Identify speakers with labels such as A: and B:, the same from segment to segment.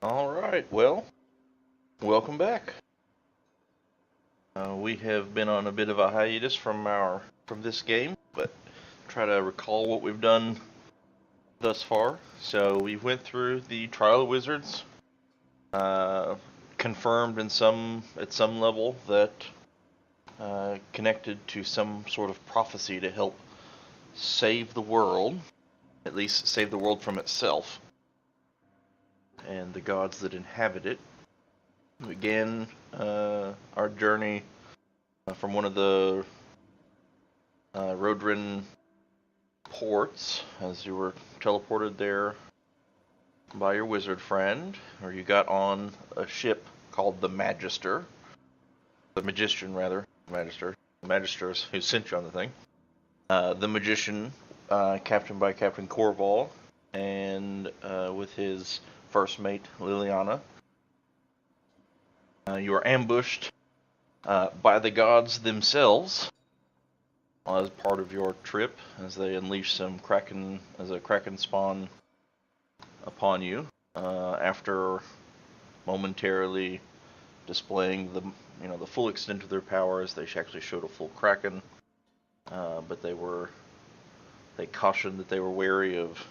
A: Alright, well, welcome back. We have been on a bit of a hiatus from this game, but try to recall what we've done thus far. So we went through the Trial of Wizards, uh, confirmed at some level that connected to some sort of prophecy to help save the world, at least save the world from itself and the gods that inhabit it. We began our journey from one of the road-ridden ports as you were teleported there by your wizard friend, or you got on a ship called the Magister, the Magician rather, Magister, the Magister who sent you on the thing. The Magician, captained by Captain Corval, and with his first mate Liliana. You are ambushed by the gods themselves as part of your trip, as they unleash some kraken spawn upon you after momentarily displaying the full extent of their powers. They actually showed a full kraken, but they cautioned that they were wary of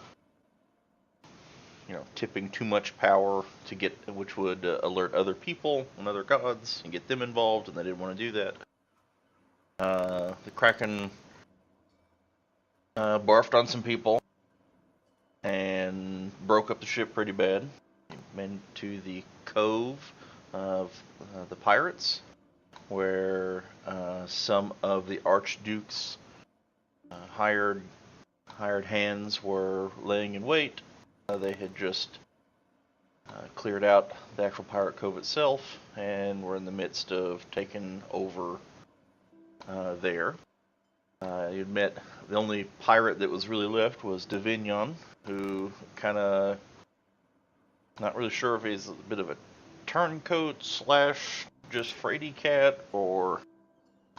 A: tipping too much power which would alert other people and other gods and get them involved, and they didn't want to do that. The kraken barfed on some people and broke up the ship pretty bad. Went to the cove of the pirates, where some of the Archduke's hired hands were laying in wait. They had just cleared out the actual pirate cove itself and were in the midst of taking over there. You'd met the only pirate that was really left was Davignon, who kind of not really sure if he's a bit of a turncoat slash just fraidy cat or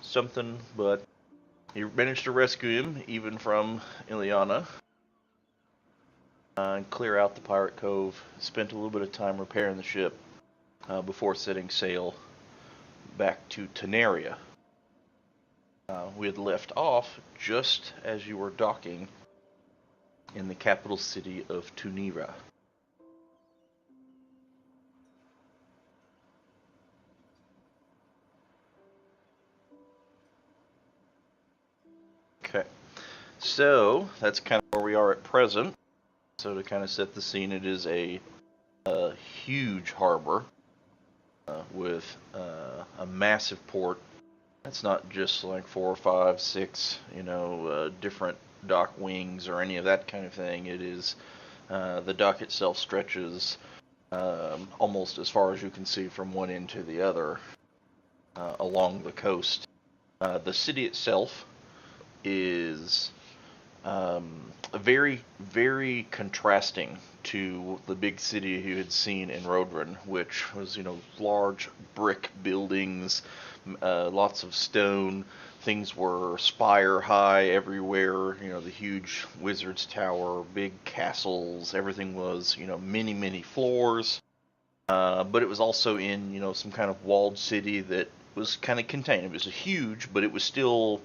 A: something, but you managed to rescue him even from Ileana and clear out the pirate cove. Spent a little bit of time repairing the ship before setting sail back to Tenaria. We had left off just as you were docking in the capital city of Tunira. Okay, so that's kind of where we are at present. So to kind of set the scene, it is a huge harbor with a massive port. It's not just like 4 or 5, 6, different dock wings or any of that kind of thing. It is the dock itself stretches almost as far as you can see from one end to the other along the coast. The city itself is very, very contrasting to the big city you had seen in Rodrin, which was, large brick buildings, lots of stone. Things were spire high everywhere. The huge wizard's tower, big castles. Everything was, many, many floors. But it was also in, some kind of walled city that was kind of contained. It was huge, but it was still,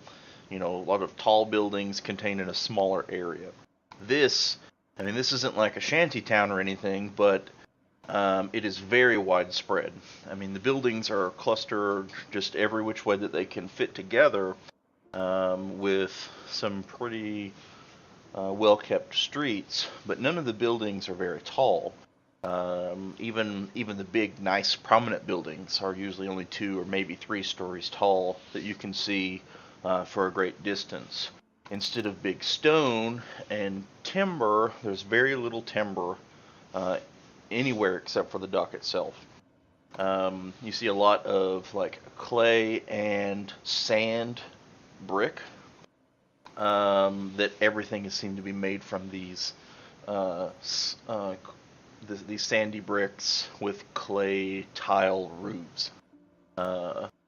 A: a lot of tall buildings contained in a smaller area. This isn't like a shanty town or anything, but it is very widespread. The buildings are clustered just every which way that they can fit together, with some pretty well-kept streets, but none of the buildings are very tall. Even the big, nice, prominent buildings are usually only 2 or maybe 3 stories tall that you can see for a great distance. Instead of big stone and timber, there's very little timber anywhere except for the dock itself. You see a lot of like clay and sand brick. That everything is seen to be made from these sandy bricks with clay tile roofs.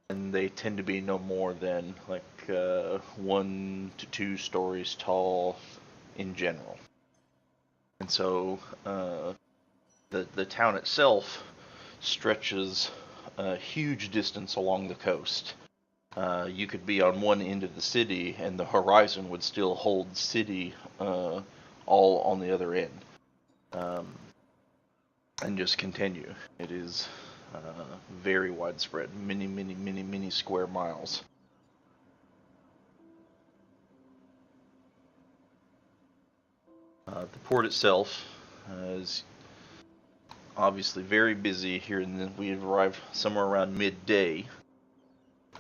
A: And they tend to be no more than like 1 to 2 stories tall in general. And so the town itself stretches a huge distance along the coast. You could be on one end of the city, and the horizon would still hold city all on the other end, um, and just continue. It is very widespread, many, many, many, many square miles. The port itself is obviously very busy here, and we have arrived somewhere around midday.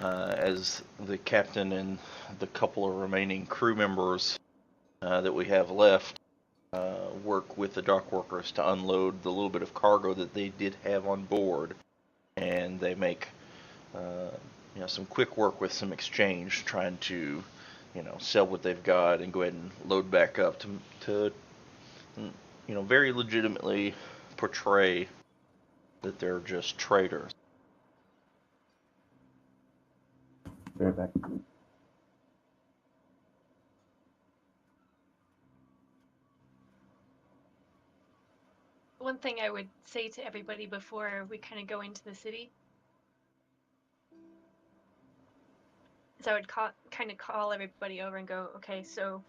A: As the captain and the couple of remaining crew members that we have left work with the dock workers to unload the little bit of cargo that they did have on board, and they make some quick work with some exchange, trying to sell what they've got and go ahead and load back up to very legitimately portray that they're just traders.
B: Right back.
C: One thing I would say to everybody before we kind of go into the city is I would kind of call everybody over and go, okay, so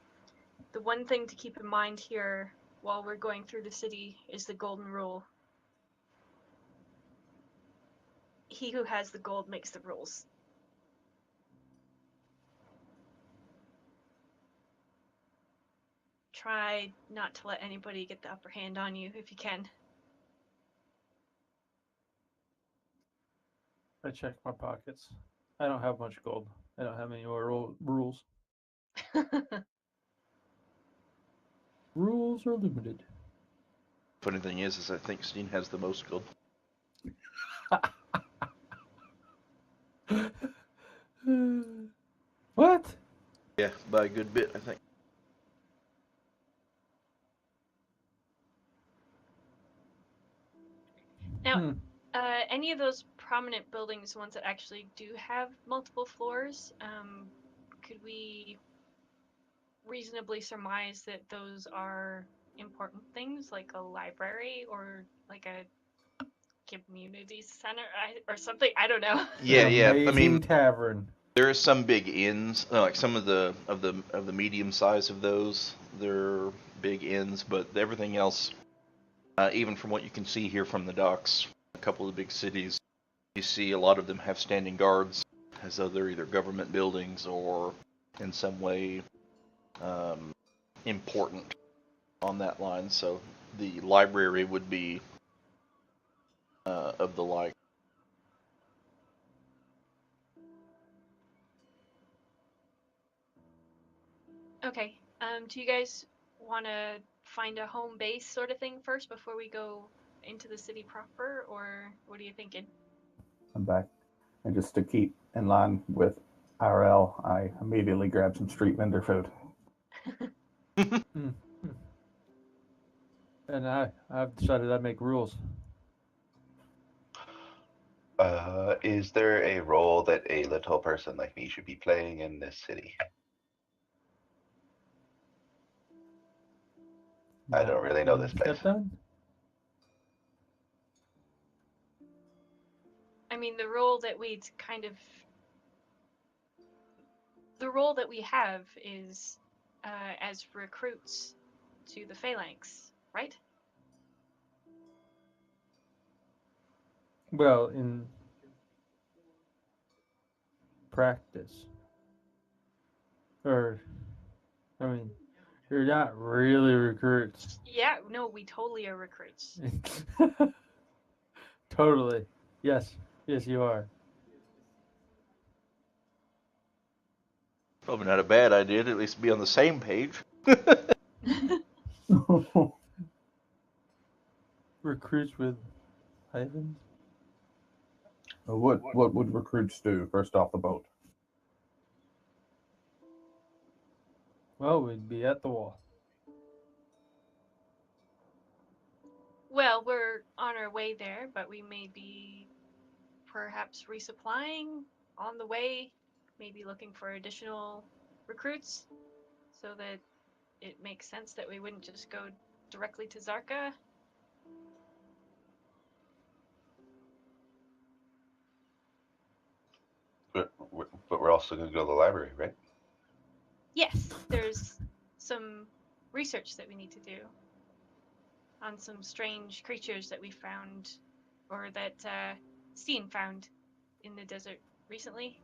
C: the one thing to keep in mind here while we're going through the city is the golden rule. He who has the gold makes the rules. Try not to let anybody get the upper hand on you if you can.
D: I checked my pockets. I don't have much gold. I don't have any more rules. Rules are limited.
A: Funny thing is I think Steen has the most gold.
D: What?
A: Yeah, by a good bit, I think.
C: Now, any of those prominent buildings, ones that actually do have multiple floors, could we reasonably surmise that those are important things, like a library or like a community center or something? I don't know.
A: Yeah, yeah.
D: Amazing
A: I mean,
D: tavern.
A: there are some big inns, like some of the medium size of those. They're big inns, but everything else, even from what you can see here from the docks, a couple of the big cities, you see a lot of them have standing guards, as though they're either government buildings or in some way important on that line. So the library would be of the like.
C: Okay. Do you guys want to find a home base sort of thing first before we go into the city proper, or what are you thinking?
B: I'm back. And just to keep in line with RL, I immediately grabbed some street vendor food.
D: And I've decided I make rules.
E: Is there a role that a little person like me should be playing in this city? I don't really know this place.
D: Step down?
C: I mean, the role that we have is as recruits to the phalanx, right?
D: Well, in practice. Or, I mean, you're not really recruits.
C: Yeah, no, we totally are recruits.
D: Totally. Yes, you are.
A: Probably not a bad idea to at least be on the same page.
D: Recruits with Ivans?
B: What would recruits do first off the boat?
D: Well, we'd be at the wall.
C: Well, we're on our way there, but we may be perhaps resupplying on the way, maybe looking for additional recruits so that it makes sense that we wouldn't just go directly to Zarka.
E: we're also going to go to the library, right?
C: Yes, there's some research that we need to do on some strange creatures that we found, or that Steen found in the desert recently.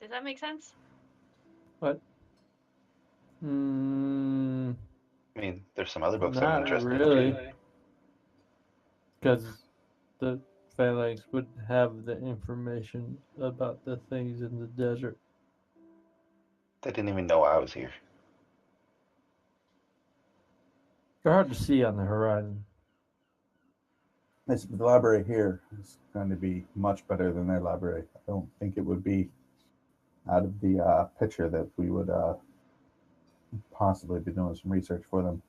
C: Does that make sense?
D: What?
E: I mean, there's some other books I'm
D: Not
E: interested in
D: really.
E: too.
D: Because the phalanx would have the information about the things in the desert.
E: They didn't even know I was here.
D: They're hard to see on the horizon.
B: The library here is going to be much better than their library. I don't think it would be out of the picture that we would possibly be doing some research for them.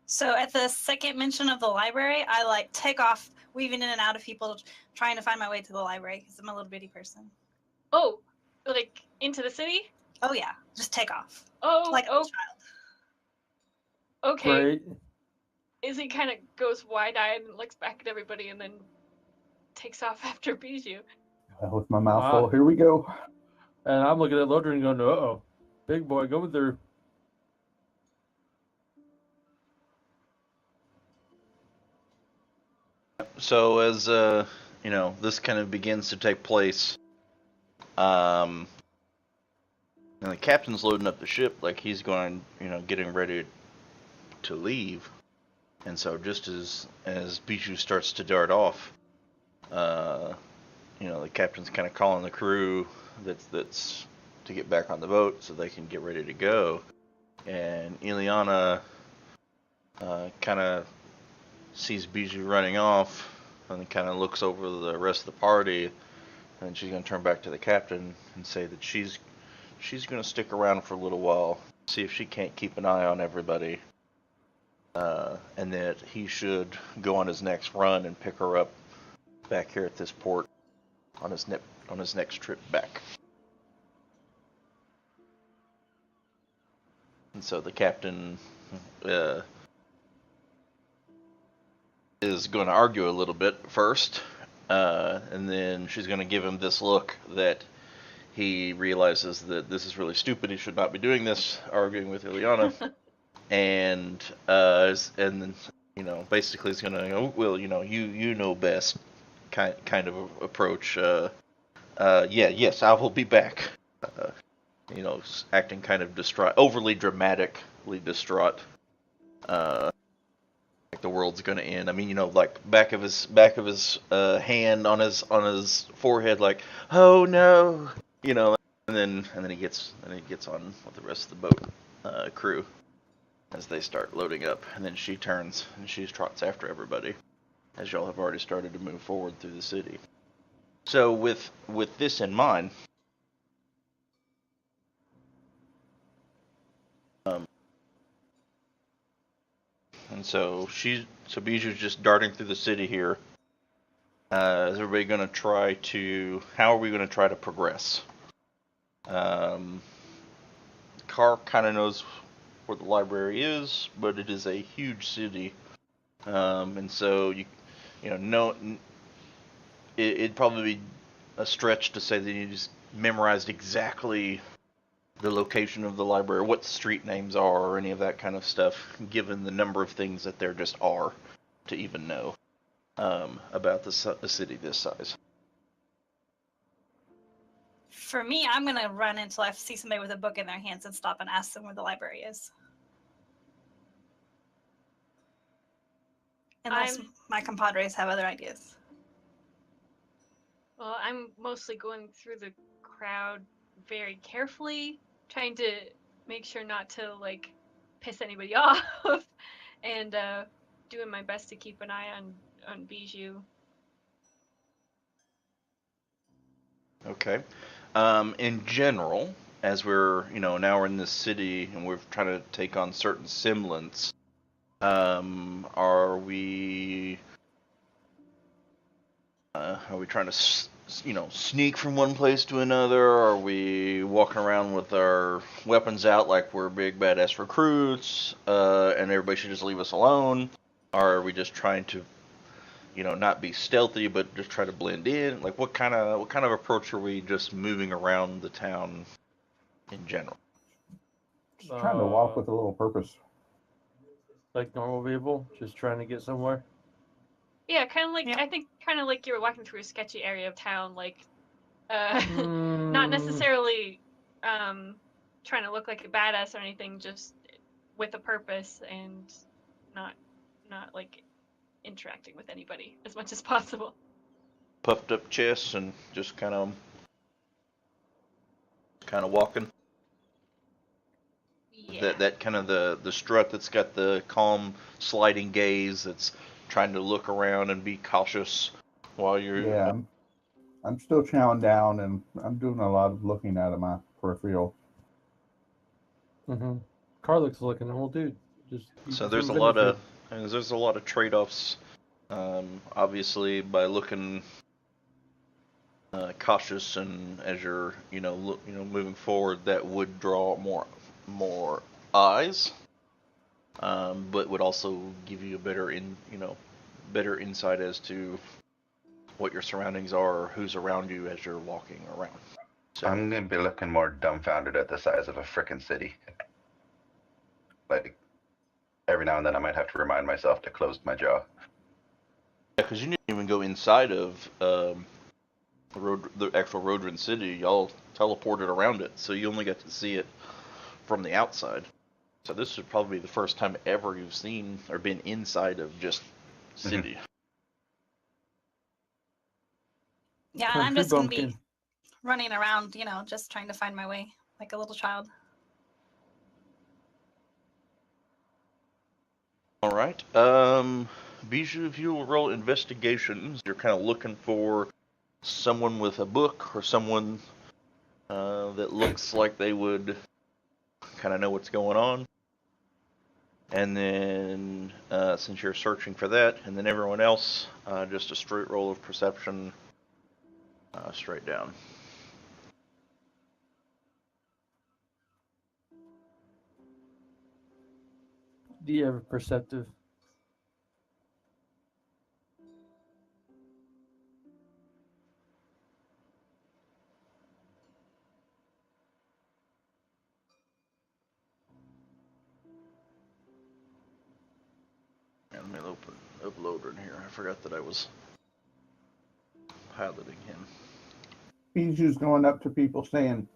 F: So at the second mention of the library, I like take off, weaving in and out of people, trying to find my way to the library because I'm a little bitty person.
C: Oh, like into the city?
F: Oh yeah, just take off
C: Oh,
F: like a
C: oh,
F: child.
C: okay.
D: Great.
C: Izzy kind of goes wide-eyed and looks back at everybody and then takes off after Bijou.
B: With my mouth full, here we go.
D: And I'm looking at Lodrin going, uh-oh, big boy, go through.
A: So as this kind of begins to take place, and the captain's loading up the ship, like he's going, getting ready to leave. And so just as Bijou starts to dart off, the captain's kind of calling the crew that's to get back on the boat so they can get ready to go. And Ileana kind of sees Bijou running off and kind of looks over the rest of the party, and she's going to turn back to the captain and say that she's going to stick around for a little while, see if she can't keep an eye on everybody, and that he should go on his next run and pick her up back here at this port on his next trip back. And so the captain is going to argue a little bit first, and then she's going to give him this look that he realizes that this is really stupid. He should not be doing this, arguing with Ileana, and then basically he's going to go, well, you know best, kind of approach. Yes, I will be back. Acting kind of distraught, overly dramatically distraught. Like the world's gonna end. I mean, like back of his hand on his forehead, like, oh no, and then he gets on with the rest of the boat crew as they start loading up, and then she turns and she trots after everybody, as y'all have already started to move forward through the city. So with this in mind, and so Bijou's just darting through the city here. Is everybody going to how are we going to try to progress? Carr kind of knows where the library is, but it is a huge city. And so it'd probably be a stretch to say that you just memorized exactly the location of the library, what the street names are, or any of that kind of stuff, given the number of things that there just are to even know about the city this size.
F: For me, I'm going to run until I see somebody with a book in their hands and stop and ask them where the library is. Unless my compadres have other ideas.
C: Well, I'm mostly going through the crowd very carefully, trying to make sure not to piss anybody off, and doing my best to keep an eye on Bijou.
A: Okay. In general, as we're now we're in this city and we're trying to take on certain semblance, are we trying to sneak from one place to another? Are we walking around with our weapons out like we're big badass recruits, and everybody should just leave us alone? Or are we just trying to not be stealthy, but just try to blend in? Like, what kind of approach are we just moving around the town in general?
B: Just trying to walk
D: Uh,
B: with a little purpose.
D: Like normal people, just trying to get somewhere.
C: Yeah, kind of like
F: Yep.
C: I think kind of like you were walking through a sketchy area of town, like not
D: Mm,
C: necessarily trying to look like a badass or anything, just with a purpose and not like interacting with anybody as much as possible.
A: Puffed up chests and just kind of walking.
C: Yeah.
A: That kind of the strut that's got the calm sliding gaze that's trying to look around and be cautious while you're
B: Yeah, I'm still chowing down, and I'm doing a lot of looking out of my peripheral.
D: Mm-hmm. Carlick's looking, well, dude, just
A: So
D: eat
A: there's a
D: some
A: lot
D: vinegar.
A: of trade-offs. Obviously, by looking cautious and as you're moving forward, that would draw more eyes, but would also give you a better insight as to what your surroundings are or who's around you as you're walking around. So
E: I'm gonna be looking more dumbfounded at the size of a frickin' city. Like, every now and then I might have to remind myself to close my jaw.
A: because you didn't even go inside of the actual Rodrin city, y'all teleported around it, so you only got to see it from the outside. So this would probably be the first time ever you've seen or been inside of just city.
F: Yeah, and I'm
D: Country
F: just gonna be
D: bumpkin.
F: running around, just trying to find my way like a little child.
A: All right. Bijou, if you will roll investigations, you're kind of looking for someone with a book or someone that looks like they would kind of know what's going on. And then, since you're searching for that, and then everyone else, just a straight roll of perception, straight down.
D: Do you have a perceptive?
A: And let me upload in here. I forgot that I was piloting him.
B: Bijou's going up to people saying,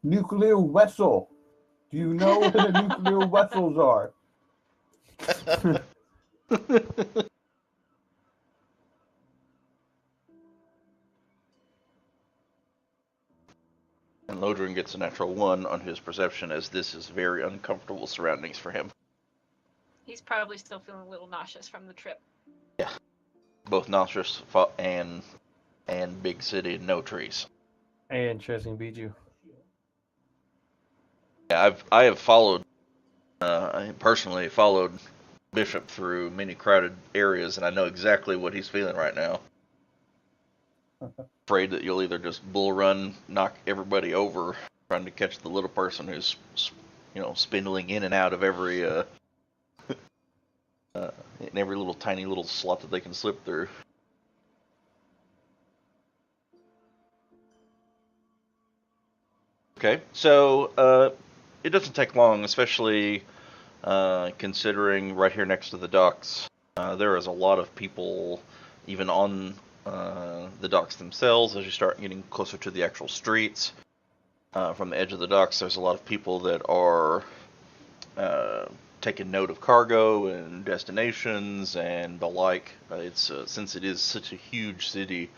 B: "Nuclear vessel. Do you know where the nuclear vessels are?"
A: And Lodrin gets a natural 1 on his perception, as this is very uncomfortable surroundings for him.
C: He's probably still feeling a little nauseous from the trip.
A: Yeah, both nauseous and big city, no trees.
D: And chasing Bijou.
A: Yeah, I have followed. I personally followed Bishop through many crowded areas, and I know exactly what he's feeling right now. Afraid that you'll either just bull run, knock everybody over, trying to catch the little person who's, spindling in and out of every in every little tiny little slot that they can slip through. Okay, so it doesn't take long, especially considering right here next to the docks, there is a lot of people, even on the docks themselves. As you start getting closer to the actual streets, from the edge of the docks, there's a lot of people that are taking note of cargo and destinations and the like. It's since it is such a huge city,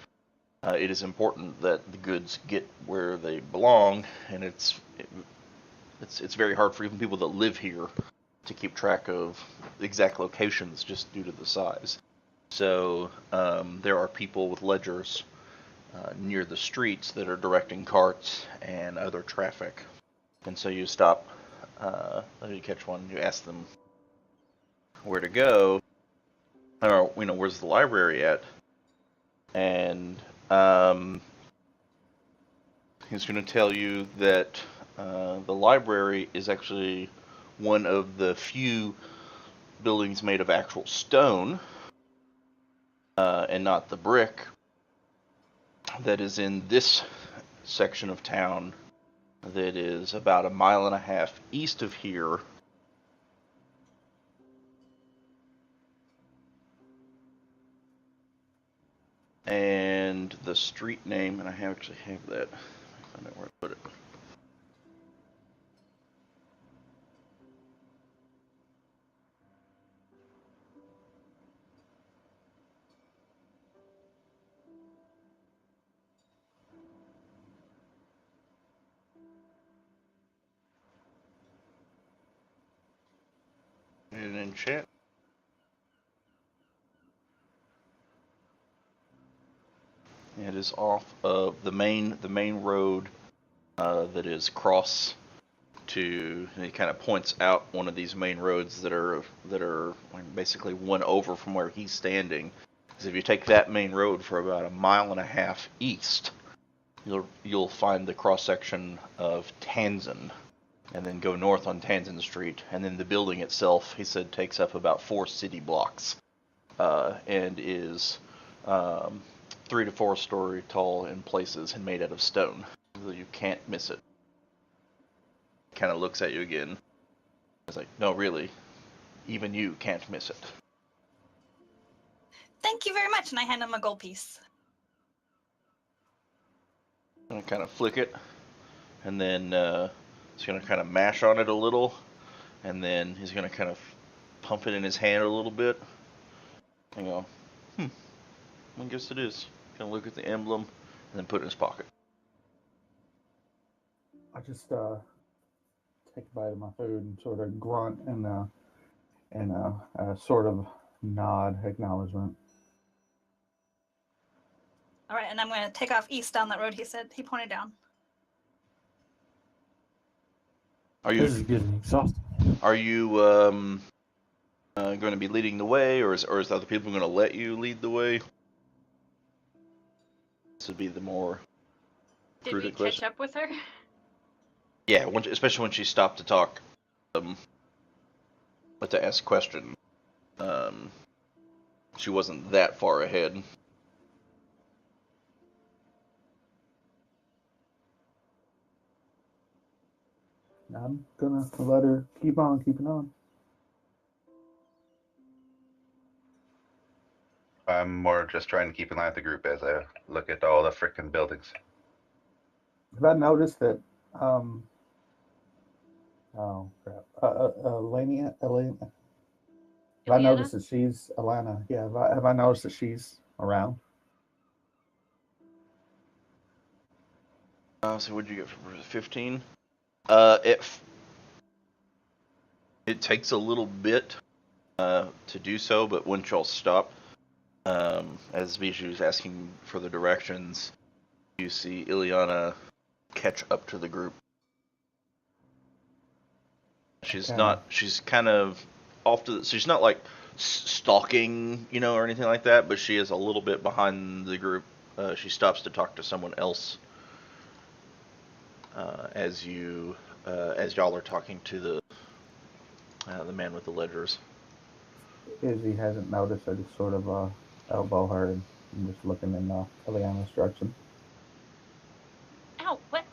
A: it is important that the goods get where they belong, and it's very hard for even people that live here to keep track of exact locations just due to the size. So there are people with ledgers near the streets that are directing carts and other traffic. And so you stop, you catch one, you ask them where to go, or where's the library at, and he's going to tell you that the library is actually one of the few buildings made of actual stone and not the brick that is in this section of town that is about 1.5 miles east of here. And the street name, and I actually have that. I find out where I put it. And in chat. It is off of the main road that is cross to. And he kind of points out one of these main roads that are basically one over from where he's standing. Because if you take that main road for about 1.5 miles east, you'll find the cross section of Tanzan, and then go north on Tanzan Street, and then the building itself, he said, takes up about 4 city blocks, and is 3 to 4 story tall in places and made out of stone. So you can't miss it. Kind of looks at you again. It's like, no, really, even you can't miss it.
F: Thank you very much, and I hand him a gold piece.
A: And kind of flick it, and then he's going to kind of mash on it a little, and then he's going to kind of pump it in his hand a little bit, and go, I guess it is. Kind of look at the emblem, and then put it in his pocket.
B: I just take a bite of my food and sort of grunt and a sort of nod acknowledgement.
F: All right, and I'm going to take off east down that road he said. He pointed down.
D: This is getting exhausting.
A: Are you going to be leading the way, or is the other people going to let you lead the way? This would be the more
C: Did
A: prudent
C: we catch
A: question.
C: up with her?
A: Yeah, especially when she stopped to talk, but to ask questions. She wasn't that far ahead.
B: I'm gonna let her keep on keeping on.
E: I'm more just trying to keep in line with the group as I look at all the frickin' buildings.
B: Have I noticed that? Oh crap! Elena. Have I noticed that she's Alana? Yeah. Have I noticed that she's around?
A: So what'd you get for 15? It takes a little bit to do so, but once y'all stop, as Bijou's asking for the directions, you see Ileana catch up to the group. She's kind of off to she's not like stalking, or anything like that, but she is a little bit behind the group. She stops to talk to someone else as y'all are talking to the man with the ledgers.
B: Izzy hasn't noticed. I just sort of elbow her and I'm just looking in Ileana's direction.
C: Ow, what?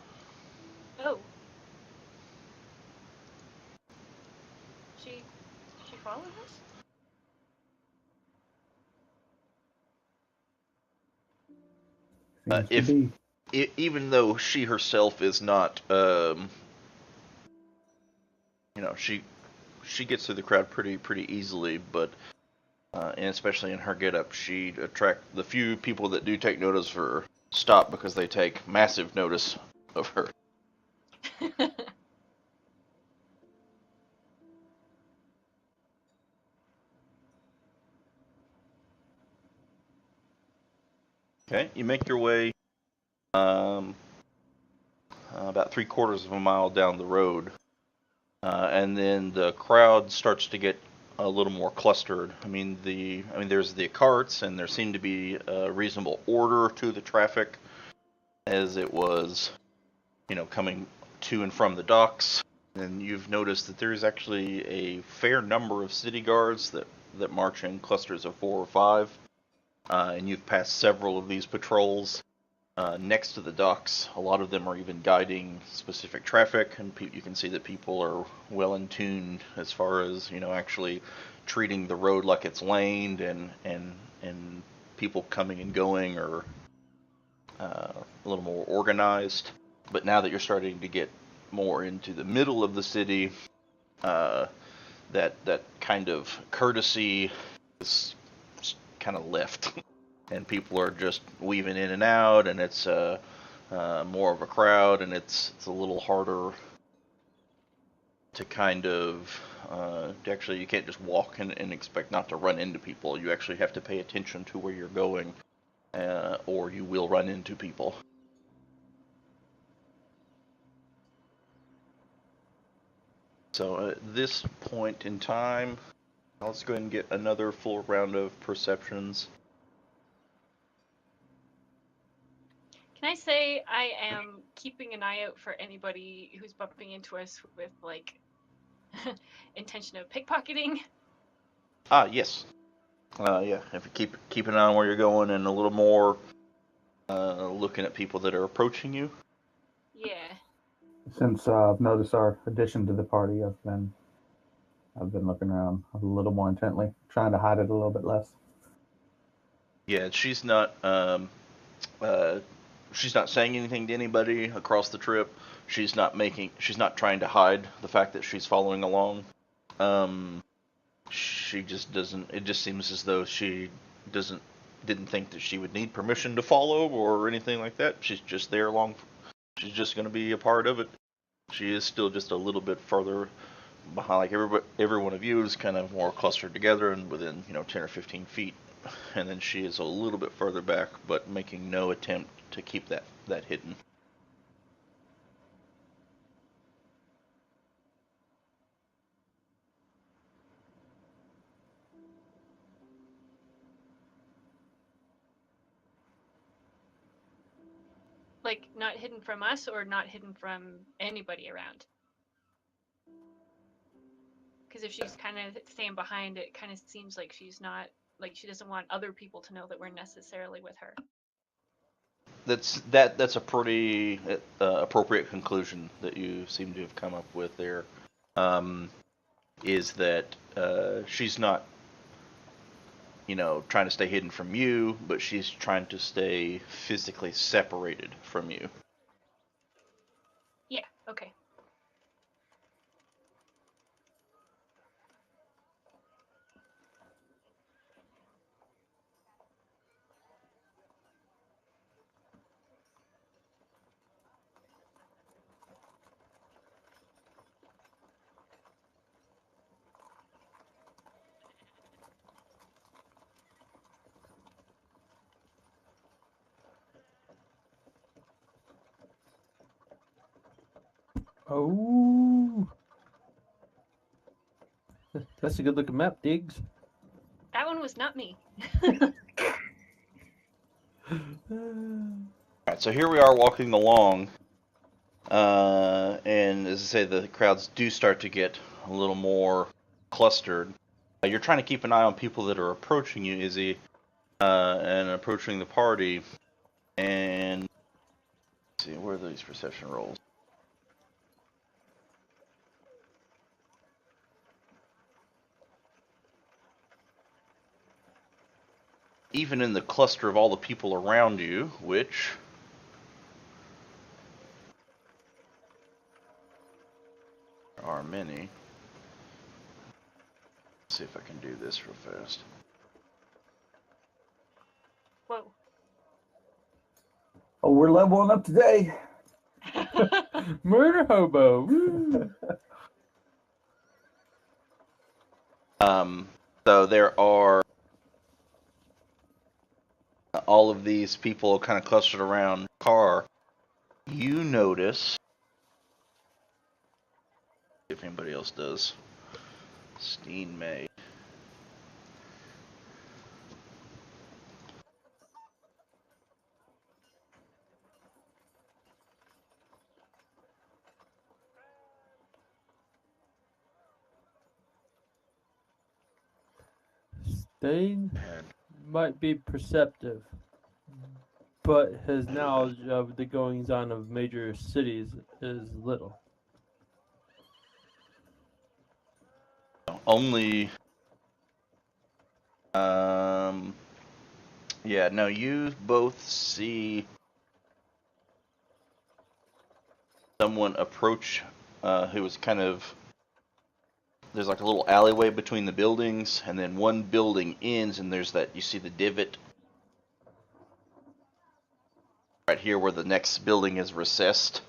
C: Oh. She followed us?
A: Even though she herself is not, she gets through the crowd pretty easily, but and especially in her getup, she attract the few people that do take notice of her stop because they take massive notice of her. Okay, you make your way about 3/4 of a mile down the road, and then the crowd starts to get a little more clustered. There's the carts, and there seemed to be a reasonable order to the traffic as it was, coming to and from the docks. And you've noticed that there's actually a fair number of city guards that march in clusters of 4 or 5. and you've passed several of these patrols next to the docks. A lot of them are even guiding specific traffic, and you can see that people are well in tune as far as actually treating the road like it's laned, and people coming and going are a little more organized. But now that you're starting to get more into the middle of the city, that kind of courtesy is kind of left, and people are just weaving in and out, and it's more of a crowd, and it's a little harder to kind of actually, you can't just walk and expect not to run into people. You actually have to pay attention to where you're going, or you will run into people. So at this point in time, let's go ahead and get another full round of perceptions.
C: Can I say I am keeping an eye out for anybody who's bumping into us with like intention of pickpocketing?
A: Yes. Yeah, if you keep an eye on where you're going and a little more looking at people that are approaching you.
C: Yeah.
B: Since I've noticed our addition to the party, I've been looking around a little more intently, trying to hide it a little bit less.
A: Yeah, she's not saying anything to anybody across the trip. She's not trying to hide the fact that she's following along. She just doesn't. It just seems as though she didn't think that she would need permission to follow or anything like that. She's just there along. She's just going to be a part of it. She is still just a little bit further behind. Like every one of you is kind of more clustered together and within 10 or 15 feet, and then she is a little bit further back, but making no attempt to keep that hidden.
C: Like, not hidden from us or not hidden from anybody around? Because if she's kind of staying behind, it kind of seems like she's not, like she doesn't want other people to know that we're necessarily with her.
A: That's a pretty appropriate conclusion that you seem to have come up with there. Is that she's not trying to stay hidden from you, but she's trying to stay physically separated from you.
C: Yeah, okay.
D: Oh, that's a good looking map, Diggs.
C: That one was not me.
A: Alright, so here we are walking along, and as I say, the crowds do start to get a little more clustered. You're trying to keep an eye on people that are approaching you, Izzy, and approaching the party, and let's see, where are these perception rolls? Even in the cluster of all the people around you, which there are many. Let's see if I can do this real fast.
C: Whoa.
B: Oh, we're leveling up today.
D: Murder hobo. Woo.
A: So there are all of these people kind of clustered around the car. You notice, if anybody else does, Steen May.
D: Stain might be perceptive, but his knowledge of the goings on of major cities is little.
A: Only. Yeah, no, you both see someone approach who was kind of. There's like a little alleyway between the buildings, and then one building ends, and there's that. You see the divot right here where the next building is recessed.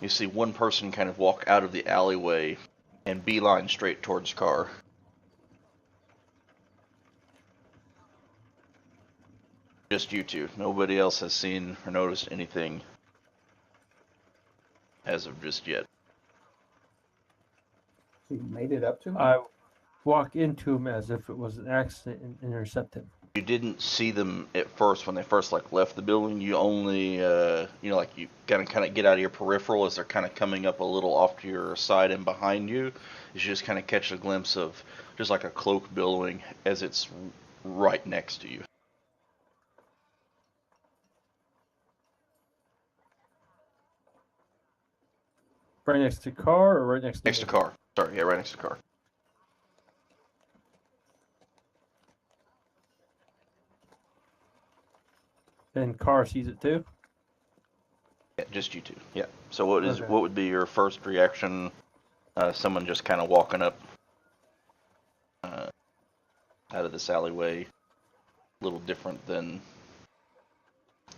A: You see one person kind of walk out of the alleyway and beeline straight towards car. Just you two. Nobody else has seen or noticed anything as of just yet.
B: He made it up to me.
D: I walk into him as if it was an accident and intercept him.
A: You didn't see them at first when they first left the building. You only you kind of get out of your peripheral as they're kind of coming up a little off to your side and behind you. You just kind of catch a glimpse of just like a cloak billowing as it's right next to you.
D: Right next to car or right next to
A: Next to car. Sorry, yeah, right next to car.
D: And car sees it too?
A: Yeah, just you two. Yeah. So what
D: Okay.
A: would be your first reaction? Someone just kind of walking up out of this alleyway. A little different than.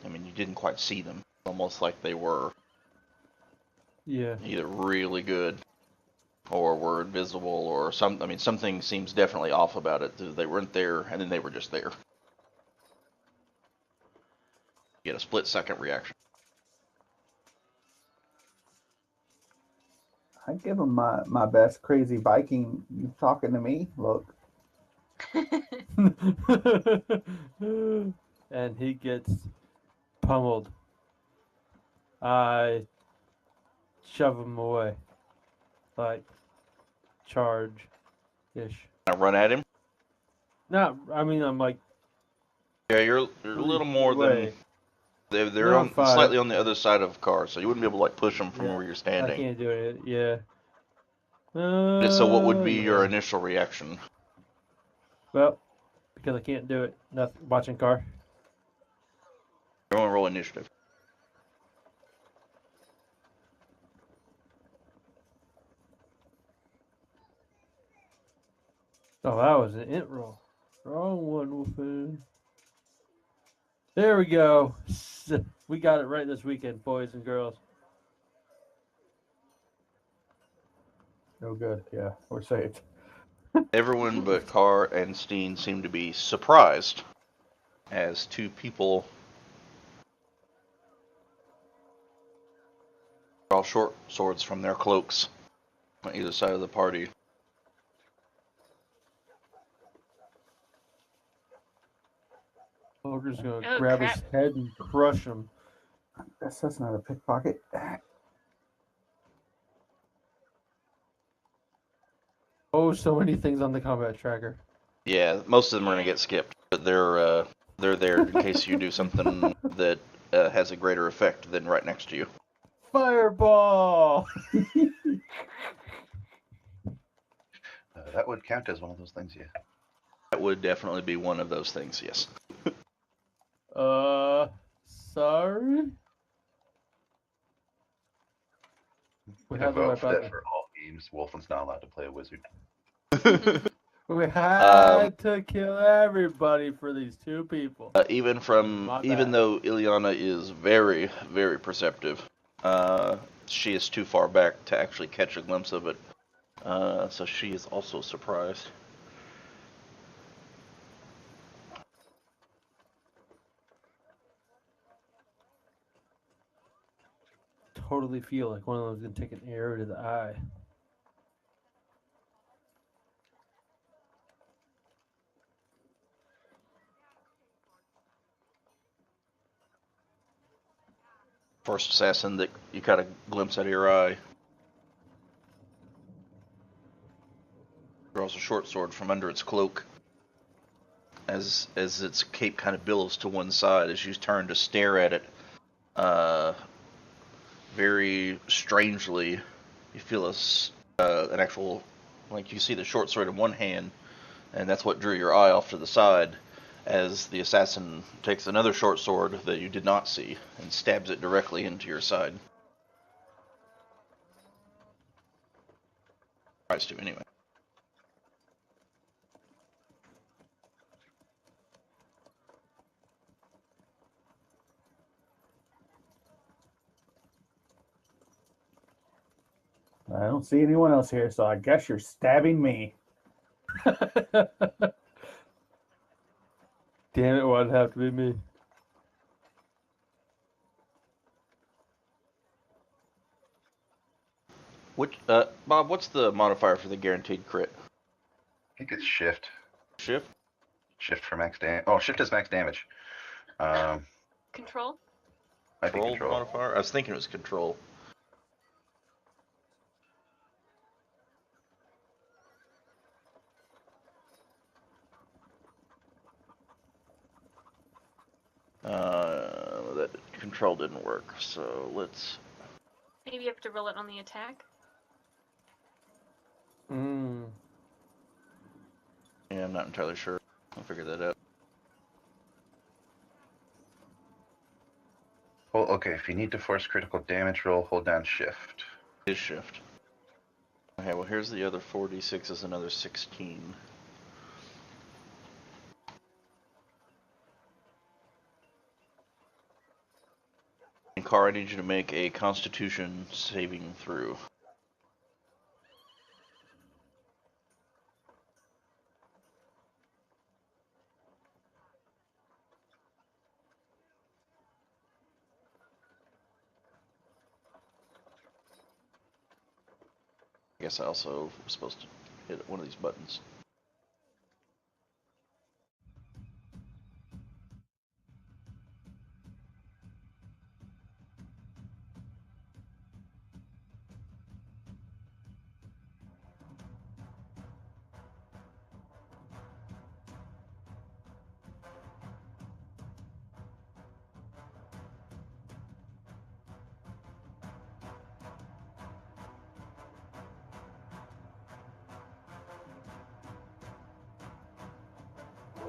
A: I mean, you didn't quite see them. Almost like they were
D: Yeah.
A: either really good or were invisible or some. I mean, something seems definitely off about it. They weren't there, and then they were just there. You get a split-second reaction.
B: I give him my best crazy Viking. You talking to me? Look,
D: And he gets pummeled. I shove him away. Like, charge-ish.
A: I run at him.
D: I'm like,
A: Yeah, you're a little more
D: away.
A: than they're
D: No,
A: on
D: five.
A: slightly on the other side of the car, so you wouldn't be able to like push them from
D: Yeah,
A: where you're
D: I
A: standing.
D: can't do it. Yeah.
A: So what would be your
D: Yeah.
A: initial reaction?
D: Well, because I can't do it. Nothing. Watching car.
A: You're going to roll initiative.
D: Oh, that was an int roll. Wrong one, Wolfen. There we go. We got it right this weekend, boys and girls.
B: no good. Yeah, we're saved.
A: Everyone but Carr and Steen seem to be surprised as two people draw short swords from their cloaks on either side of the party.
D: Ogre's gonna
C: Oh,
D: grab
C: crap.
D: his head and crush him.
B: That's not a pickpocket.
D: Oh, so many things on the combat tracker.
A: Yeah, most of them are going to get skipped, but they're there in case you do something that has a greater effect than right next to you.
D: Fireball!
E: That would count as one of those things, yeah.
A: That would definitely be one of those things, yes.
D: Sorry? We
E: I
D: had to
E: vote
D: wipe
E: for
D: out
E: that
D: the...
E: for all games. Wolfen's not allowed to play a wizard.
D: We had to kill everybody for these two people.
A: Even
D: My bad.
A: though Ilyana is very, very perceptive, she is too far back to actually catch a glimpse of it. So she is also surprised.
D: Totally feel like one of them's gonna take an arrow to the eye.
A: First assassin that you got a glimpse out of your eye draws a short sword from under its cloak as its cape kind of billows to one side as you turn to stare at it. Very strangely, you feel an actual, like you see the short sword in one hand, and that's what drew your eye off to the side, as the assassin takes another short sword that you did not see and stabs it directly into your side. Tries to, anyway.
B: I don't see anyone else here, so I guess you're stabbing me.
D: Damn it, why'd it have to be me?
A: Bob, what's the modifier for the guaranteed crit?
E: I think it's shift.
A: Shift?
E: Shift for max damage. Oh, shift is max damage.
C: Control?
E: I think
A: Control
E: control.
A: modifier? I was thinking it was control. That control didn't work, so let's...
C: Maybe you have to roll it on the attack.
A: Yeah, I'm not entirely sure. I'll figure that out.
E: Well, okay, if you need to force critical damage roll, hold down shift.
A: Is shift. Okay, well here's the other 4d6 is another 16. And Car, I need you to make a Constitution saving throw. I guess I also was supposed to hit one of these buttons.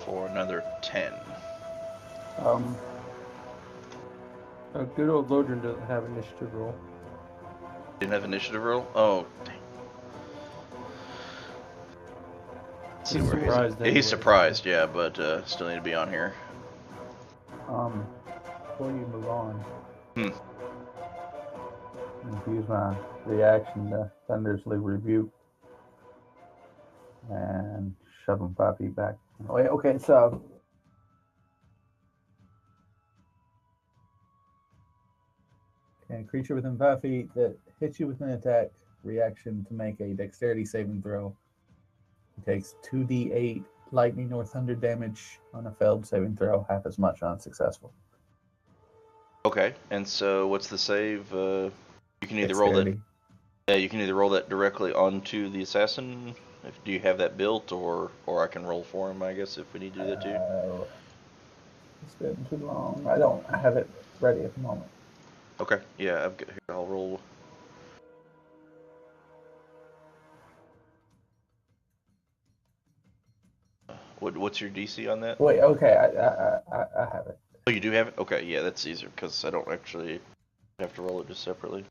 A: For another 10.
D: A good old Lodrin doesn't have initiative roll.
A: Didn't have initiative roll? Oh, dang. Let's see
D: He's
A: where
D: surprised
A: he's.
D: anyway.
A: He's surprised, yeah, but still need to be on here.
B: Before you move on,
A: Hmm.
B: I'm gonna use my reaction to thunderously rebuke and shove him 5 feet back. Oh, wait, okay, so a creature within 5 feet that hits you with an attack reaction to make a dexterity saving throw. It takes 2d8 lightning or thunder damage on a failed saving throw, half as much on successful.
A: Okay, and so what's the save? You can either roll that.
B: Dexterity.
A: Yeah, you can either roll that directly onto the assassin. Do you have that built, or I can roll for him? I guess if we need to do that too.
B: It's been too long. I don't have it ready at the moment.
A: Okay, yeah, here, I'll roll. What's your DC on that?
B: Wait, okay, I have it.
A: Oh, you do have it? Okay, yeah, that's easier because I don't actually have to roll it just separately.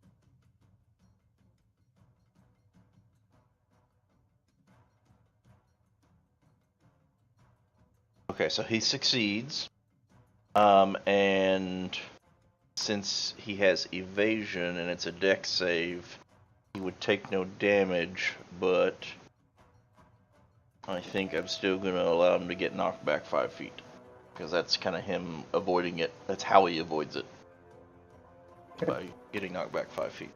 A: Okay, so he succeeds. And since he has evasion and it's a dex save, he would take no damage, but I think I'm still going to allow him to get knocked back 5 feet. Because that's kind of him avoiding it. That's how he avoids it.
B: Okay.
A: By getting knocked back 5 feet.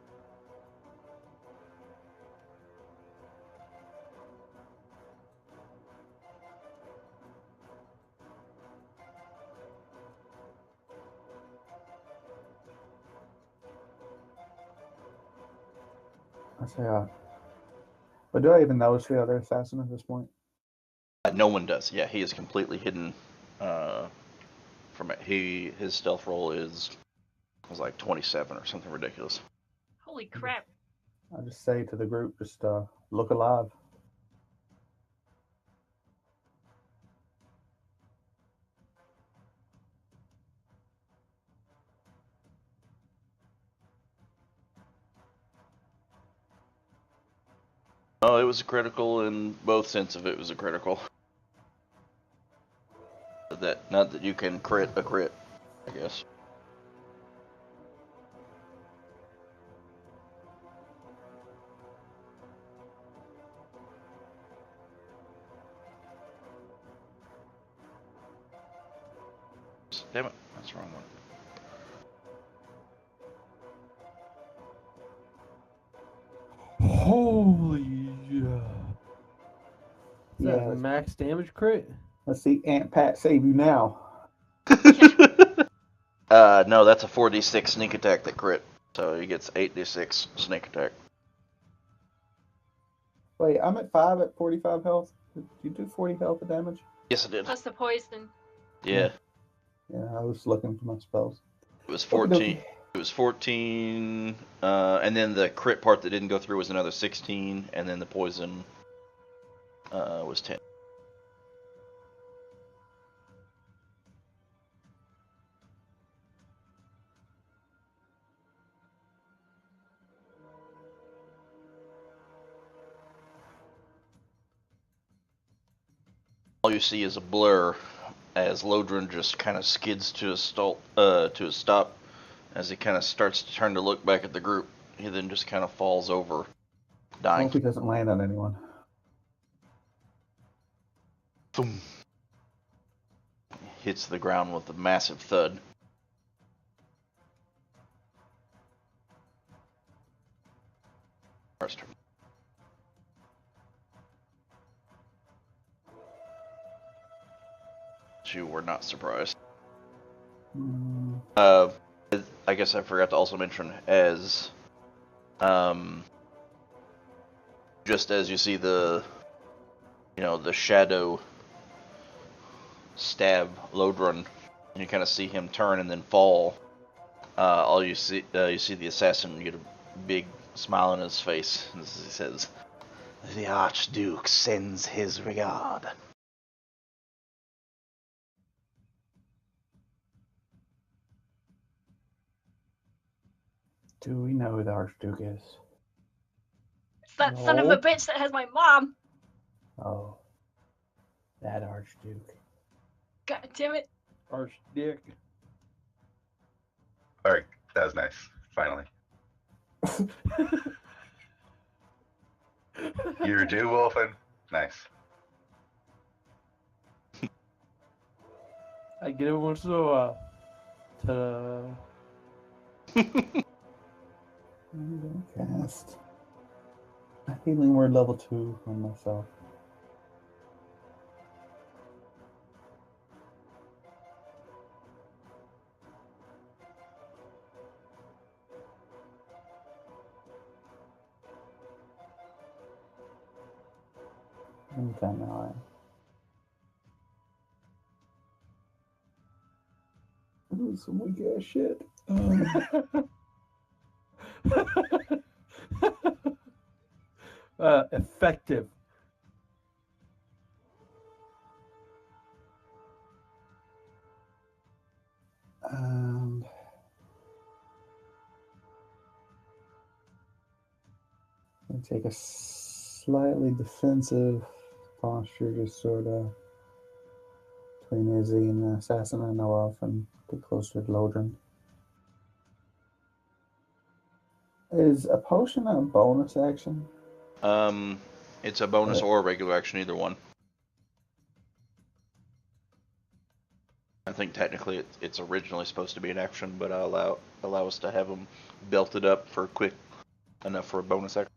B: I say, but do I even notice the other assassin at this point?
A: No one does. Yeah, he is completely hidden from it. His stealth roll was like 27 or something ridiculous.
C: Holy crap.
B: I just say to the group, just look alive.
A: Oh, it was a critical in both sense of it was a critical. That not that you can crit a crit, I guess. Damn it, that's the wrong one.
D: Holy yeah. Is that
B: Yeah.
D: a max damage crit?
B: Let's see Aunt Pat save you now.
A: No, that's a 4d6 sneak attack that crit. So he gets 8d6 sneak attack.
B: Wait, I'm at 5 at 45 health. Did you do 40 health of damage?
A: Yes, it did.
C: Plus the poison.
A: Yeah,
B: Yeah, I was looking for my spells.
A: it was 14.
B: Okey-dokey.
A: It was 14, and then the crit part that didn't go through was another 16, and then the poison was 10. All you see is a blur as Lodrin just kind of skids to a stop. As he kind of starts to turn to look back at the group, he then just kind of falls over,
B: I
A: dying.
B: hope he doesn't land on anyone.
A: Boom. Hits the ground with a massive thud. First turn. You were not surprised.
B: Mm,
A: I guess I forgot to also mention as, just as you see the shadow stab Lodrun, and you kind of see him turn and then fall. All you see the assassin get a big smile on his face as he says, "The Archduke sends his regard."
B: do we know who the Archduke is?
C: It's that son of a
D: No.
C: bitch that has my mom.
B: Oh, that Archduke.
C: God damn it.
D: Archdick.
E: All right, that was nice. Finally, you're due, Wolfen. Nice.
D: I get it once in a while. Ta-da.
B: I'm gonna cast a healing word level 2 on myself. Okay, now Ooh, some weak ass shit.
D: Effective.
B: And I take a slightly defensive posture, just sort of between Izzy and the assassin I know of, and get closer to Lodrin. Is a potion a bonus action?
A: It's a bonus or a regular action, either one. I think technically it's originally supposed to be an action, but I allow us to have them belted up for quick enough for a bonus action.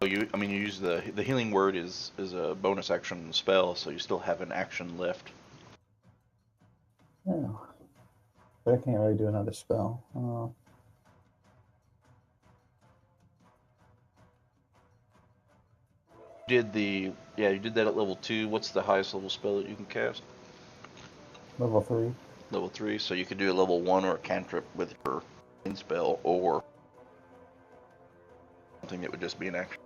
A: So you use the healing word is a bonus action spell, so you still have an action left.
B: Yeah. But I can't really do another spell.
A: You did that at level 2. What's the highest level spell that you can cast?
B: Level 3.
A: Level 3. So you could do a level 1 or a cantrip with your main spell, or something that would just be an action.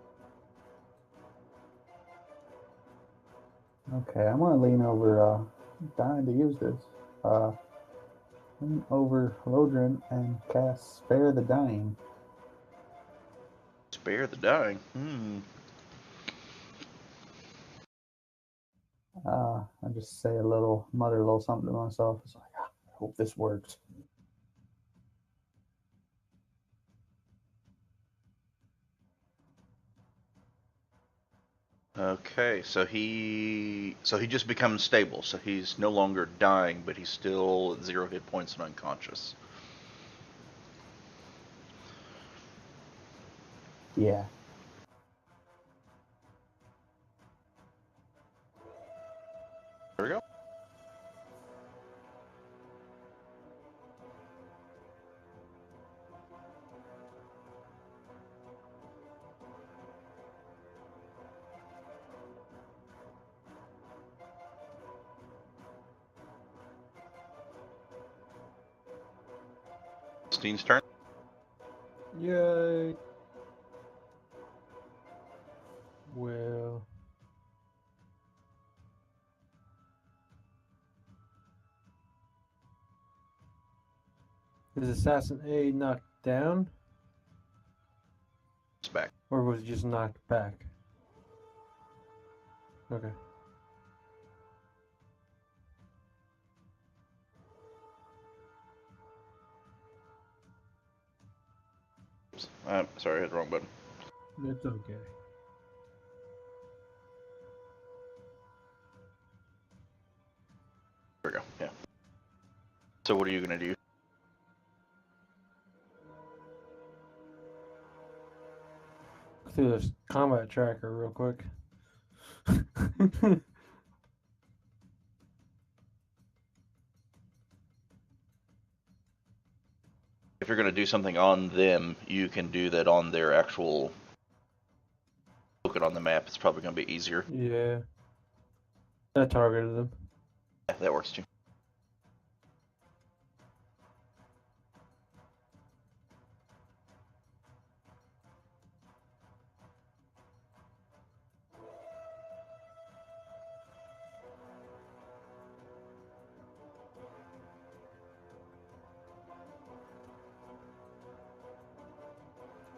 B: Okay, I'm gonna lean over dying to use this. Lean over Lodrin and cast Spare the Dying.
A: Spare the dying.
B: I just say mutter a little something to myself. It's like, I hope this works.
A: Okay, so he just becomes stable. So he's no longer dying, but he's still at 0 hit points and unconscious.
B: Yeah.
A: There we go. Steen's turn.
D: Yay. Well. Is Assassin A knocked down?
A: It's back.
D: Or was it just knocked back? Okay.
A: Sorry, I hit the wrong button.
D: It's okay.
A: There we go. Yeah. So what are you gonna do?
D: Through this combat tracker real quick.
A: If you're gonna do something on them, you can do that on their actual. Look it on the map. It's probably gonna be easier.
D: Yeah. I targeted them.
A: Yeah, that works too.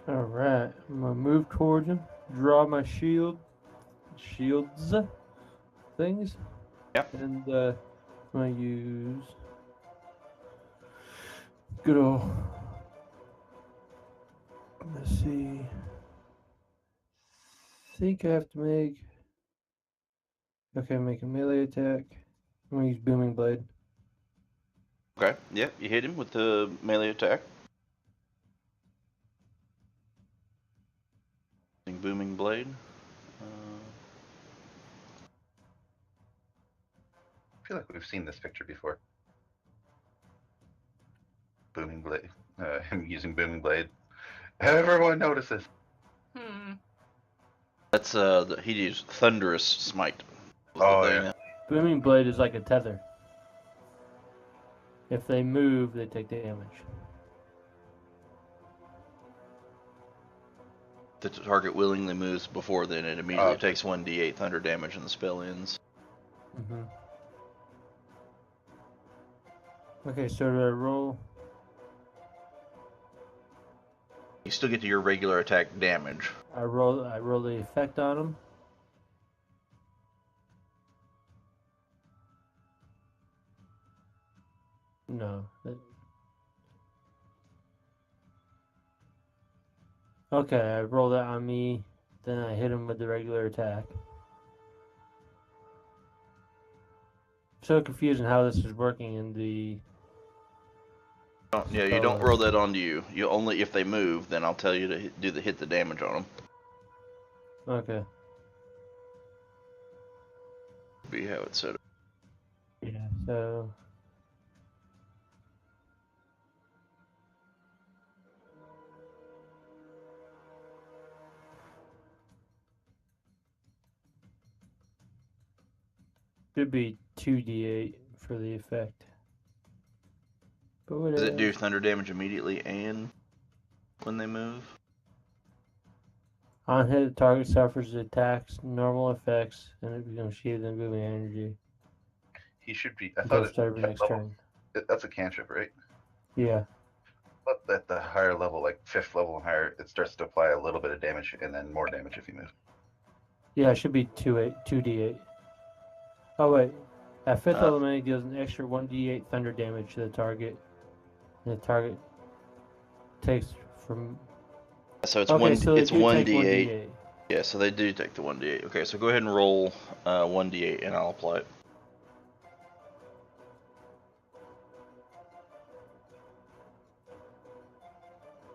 D: Alright. I'm gonna move towards him. Draw my shields things.
A: Yep.
D: And I'm gonna use good old, let's see. Think I have to make a melee attack. I'm gonna use Booming Blade.
A: Okay. Yep. You hit him with the melee attack. Booming blade.
E: I feel like we've seen this picture before. Booming blade. Him using booming blade. Everyone notices.
A: That's he used thunderous smite.
E: Oh yeah.
D: Booming Blade is like a tether. If they move, they take damage.
A: The target willingly moves before then, it immediately takes 1d8 thunder damage and the spell ends.
D: Mm-hmm. Okay, so do I roll?
A: You still get to your regular attack damage.
D: I roll the effect on them. No. Okay, I roll that on me, then I hit him with the regular attack. So confusing how this is working in the.
A: Yeah, you don't roll that onto you. You only if they move, then I'll tell you to hit the damage on them.
D: Okay.
A: Be how it's set up.
D: Yeah. So. Should be 2d8 for the effect. But what
A: Does it do thunder damage immediately and when they move?
D: On hit, the target suffers attacks, normal effects, and it becomes sheathed in moving energy
E: He should be. I
D: until
E: thought
D: the
E: it,
D: start of your
E: fifth
D: next
E: level,
D: turn.
E: that's a cantrip, right?
D: Yeah.
E: But at the higher level, like 5th level and higher, it starts to apply a little bit of damage and then more damage if you move.
D: Yeah, it should be 2d8. Oh, wait. At 5th level, it deals an extra 1d8 thunder damage to the target. And the target takes from.
A: So it's
D: Okay,
A: one.
D: so
A: It's
D: they do take
A: 1d8.
D: 1d8.
A: Yeah, so they do take the 1d8. Okay, so go ahead and roll 1d8, and I'll apply it.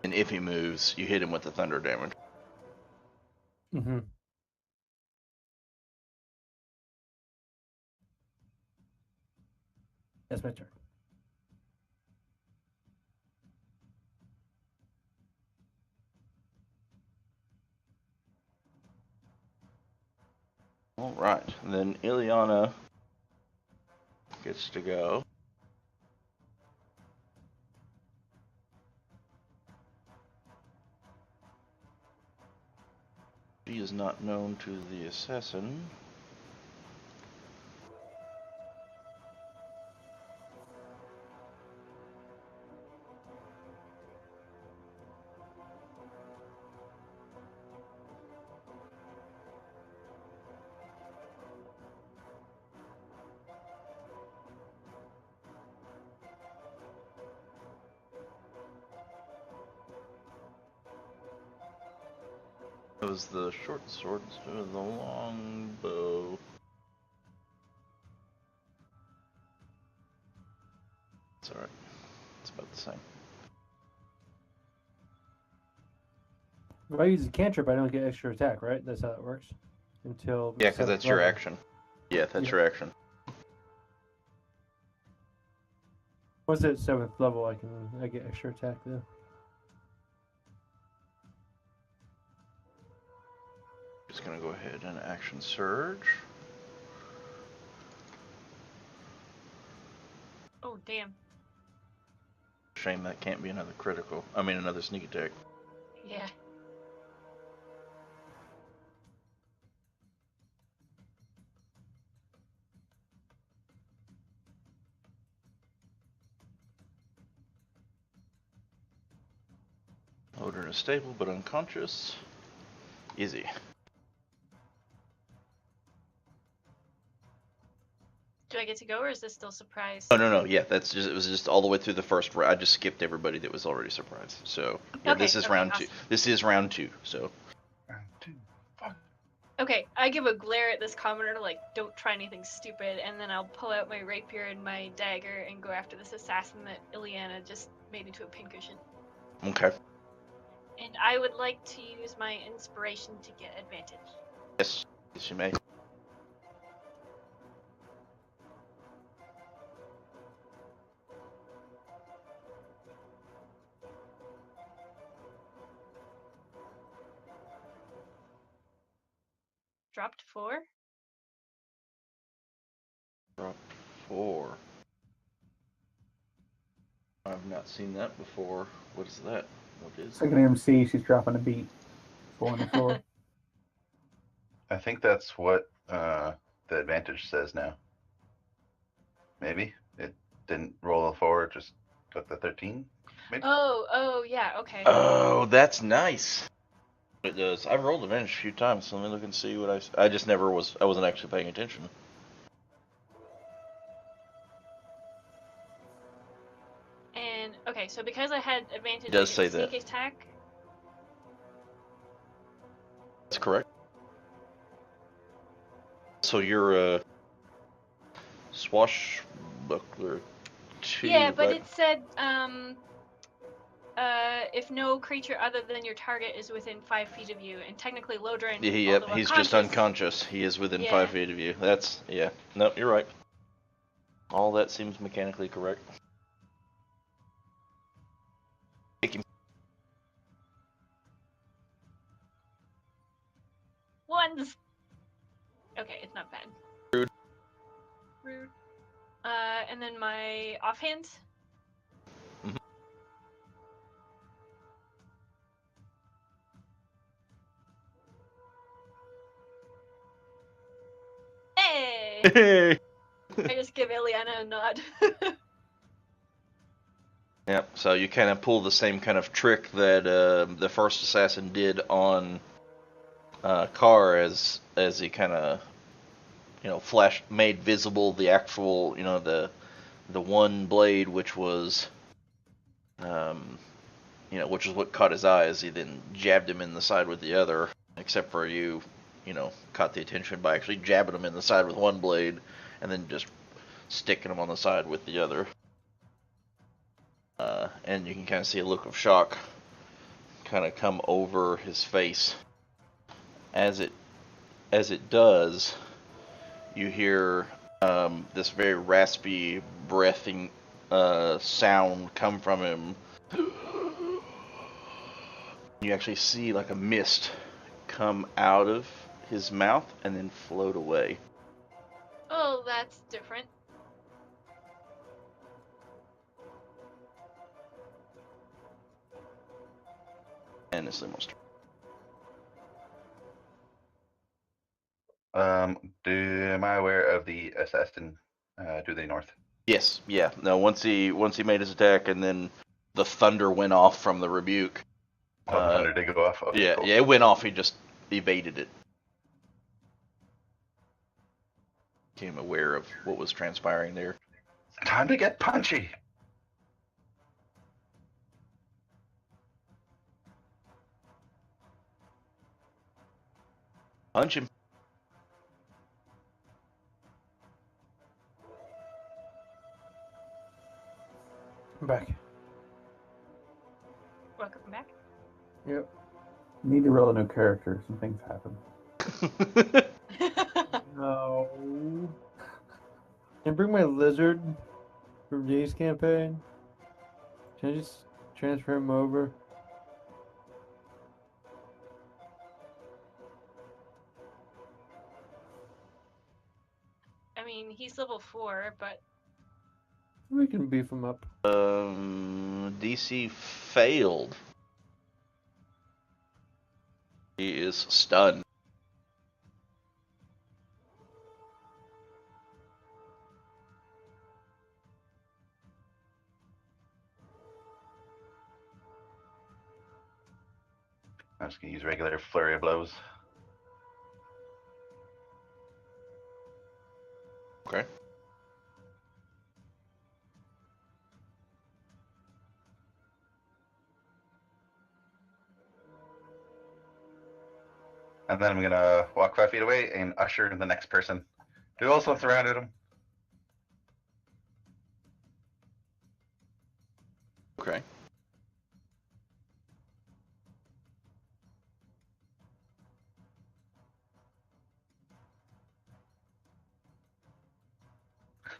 A: And if he moves, you hit him with the thunder damage.
D: Mm-hmm. That's my turn.
A: All right, and then Ileana gets to go. She is not known to the assassin. It was the short sword instead of the long bow. It's alright. It's about the same.
D: If I use a cantrip, I don't get extra attack, right? That's how it works. Until.
A: Yeah, because that's your
D: level.
A: action. Yeah, that's
D: Yeah.
A: your action.
D: Once at 7th level, I get extra attack then.
A: Just gonna go ahead and action surge.
C: Oh, damn.
A: Shame that can't be another critical. I mean, another sneak attack.
C: Yeah.
A: Odin is stable but unconscious. Easy.
C: Do I get to go, or is this still surprise?
A: Oh no, yeah, that's just it was just all the way through the first round. I just skipped everybody that was already surprised. So yeah,
C: Okay,
A: this is
C: okay,
A: round
C: awesome.
A: 2. This is round 2. So
E: Round 2. Fuck.
C: Okay, I give a glare at this commoner, like, don't try anything stupid, and then I'll pull out my rapier and my dagger and go after this assassin that Ileana just made into a pincushion.
A: okay.
C: And I would like to use my inspiration to get advantage.
A: Yes, you may.
C: Dropped 4.
A: Drop 4. I've not seen that before. What is that? What is?
B: Second MC, she's dropping a beat. 4 on the floor.
E: I think that's what the advantage says now. Maybe it didn't roll a 4, it just took the 13. Maybe.
C: Oh, yeah, okay.
A: Oh, that's nice. It does. I've rolled advantage a few times, so let me look and see what I just never was. I wasn't actually paying attention.
C: And, okay, so because I had advantage,
A: It does
C: I get
A: say
C: sneak attack.
A: That's correct. So you're a swashbuckler 2.
C: Yeah, but
A: right?
C: it said, if no creature other than your target is within 5 feet of you, and technically Lodrin,
A: Yep,
C: although
A: he's just unconscious. He is within
C: Yeah.
A: 5 feet of you. That's, yeah. Nope, you're right. All that seems mechanically correct. Take him.
C: Ones! Okay, it's not bad. Rude. And then my offhand.
A: Mhm.
C: Hey!
A: Hey.
C: I just give Ileana a nod.
A: Yep. So you kind of pull the same kind of trick that the first assassin did on Carr, as he kind of flashed, made visible the actual the one blade, which was um, which is what caught his eye, as he then jabbed him in the side with the other. Except for you, caught the attention by actually jabbing him in the side with one blade, and then just sticking him on the side with the other. And you can kind of see a look of shock kind of come over his face. As it does, you hear this very raspy breathing sound come from him. You actually see like a mist come out of his mouth and then float away.
C: Oh, that's different.
A: And it's almost.
E: Am I aware of the assassin to the north?
A: Yes, yeah. No, once he made his attack, and then the thunder went off from the rebuke.
E: Oh, the thunder did go off. Okay,
A: Yeah,
E: cool.
A: yeah, it went off. He just evaded it. Became aware of what was transpiring there.
E: Time to get punchy.
A: Punch him.
D: I'm back.
C: Welcome back.
D: Yep.
B: Need to roll a new character. Some things happen.
D: No. Can I bring my lizard from D's campaign? Can I just transfer him over?
C: I mean, he's level 4, but
D: We can beef him up.
A: DC failed. He is stunned.
E: I'm just gonna use regular flurry of blows.
A: Okay.
E: And then I'm gonna walk 5 feet away and usher the next person who also surrounded him.
A: Okay.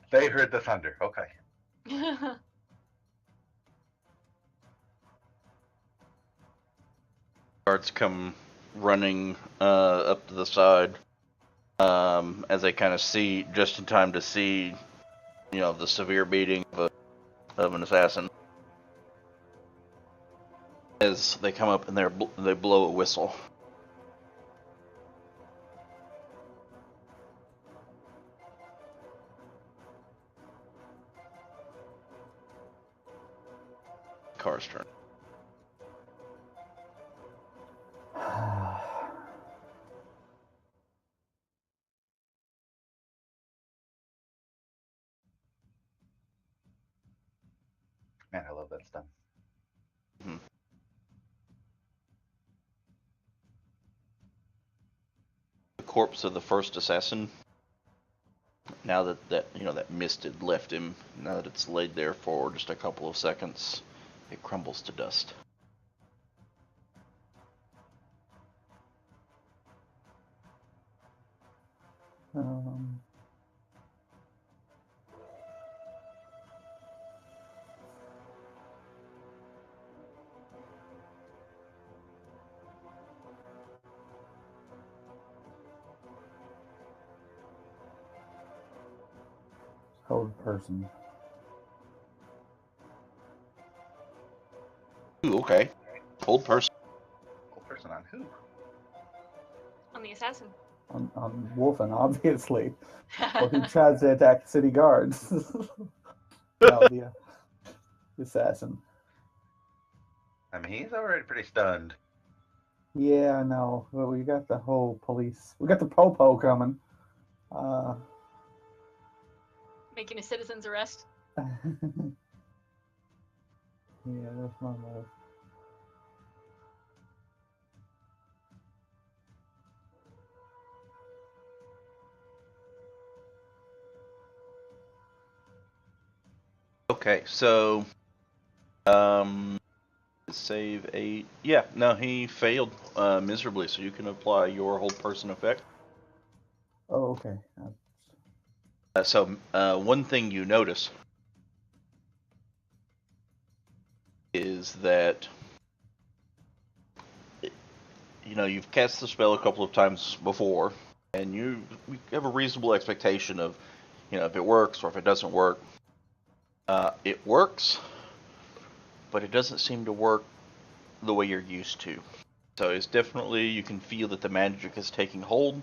E: They heard the thunder. Okay.
A: Guards come running up to the side as they kind of see, just in time to see, the severe beating of an assassin. As they come up and they blow a whistle. Car's turn.
E: Man, I love that stuff.
A: Mhm. The corpse of the first assassin. Now that mist had left him, now that it's laid there for just a couple of seconds, it crumbles to dust.
B: Um, Hold person.
A: Ooh, okay. Old person.
E: Old person on who?
C: On the assassin.
B: On Wolfen, obviously. Well, he tries to attack city guards. No, the assassin.
E: I mean, he's already pretty stunned.
B: Yeah, I know. But we got the whole police. We got the popo coming.
C: Making a citizen's arrest.
B: Yeah, that's my move.
A: Okay, so save 8. Yeah, no, he failed miserably, so you can apply your hold person effect.
B: Oh, okay.
A: So one thing you notice is that you've cast the spell a couple of times before, and you have a reasonable expectation of if it works or if it doesn't work. It works, but it doesn't seem to work the way you're used to. So it's definitely, you can feel that the magic is taking hold,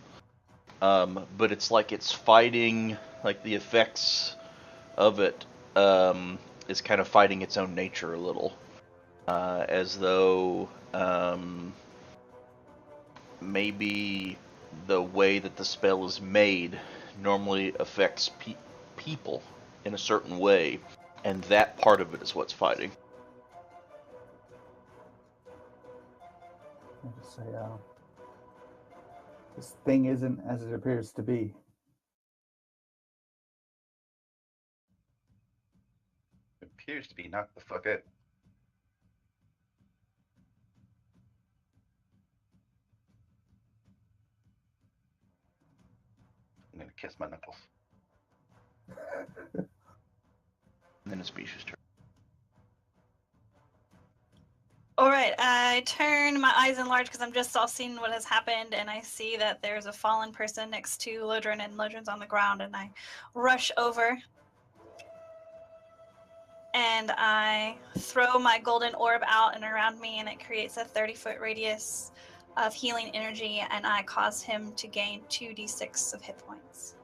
A: but it's like it's fighting, like the effects of it is kind of fighting its own nature a little, as though maybe the way that the spell is made normally affects people in a certain way, and that part of it is what's fighting.
B: I'll just say, this thing isn't as it appears to be.
E: It appears to be knocked the fuck out. I'm gonna kiss my knuckles.
A: And then it's Bisha's turn.
F: All right, I turn my eyes enlarge because I'm just all seeing what has happened, and I see that there's a fallen person next to Lodrin, and Lodrin's on the ground, and I rush over, and I throw my golden orb out and around me, and it creates a 30-foot radius of healing energy, and I cause him to gain 2d6 of hit points.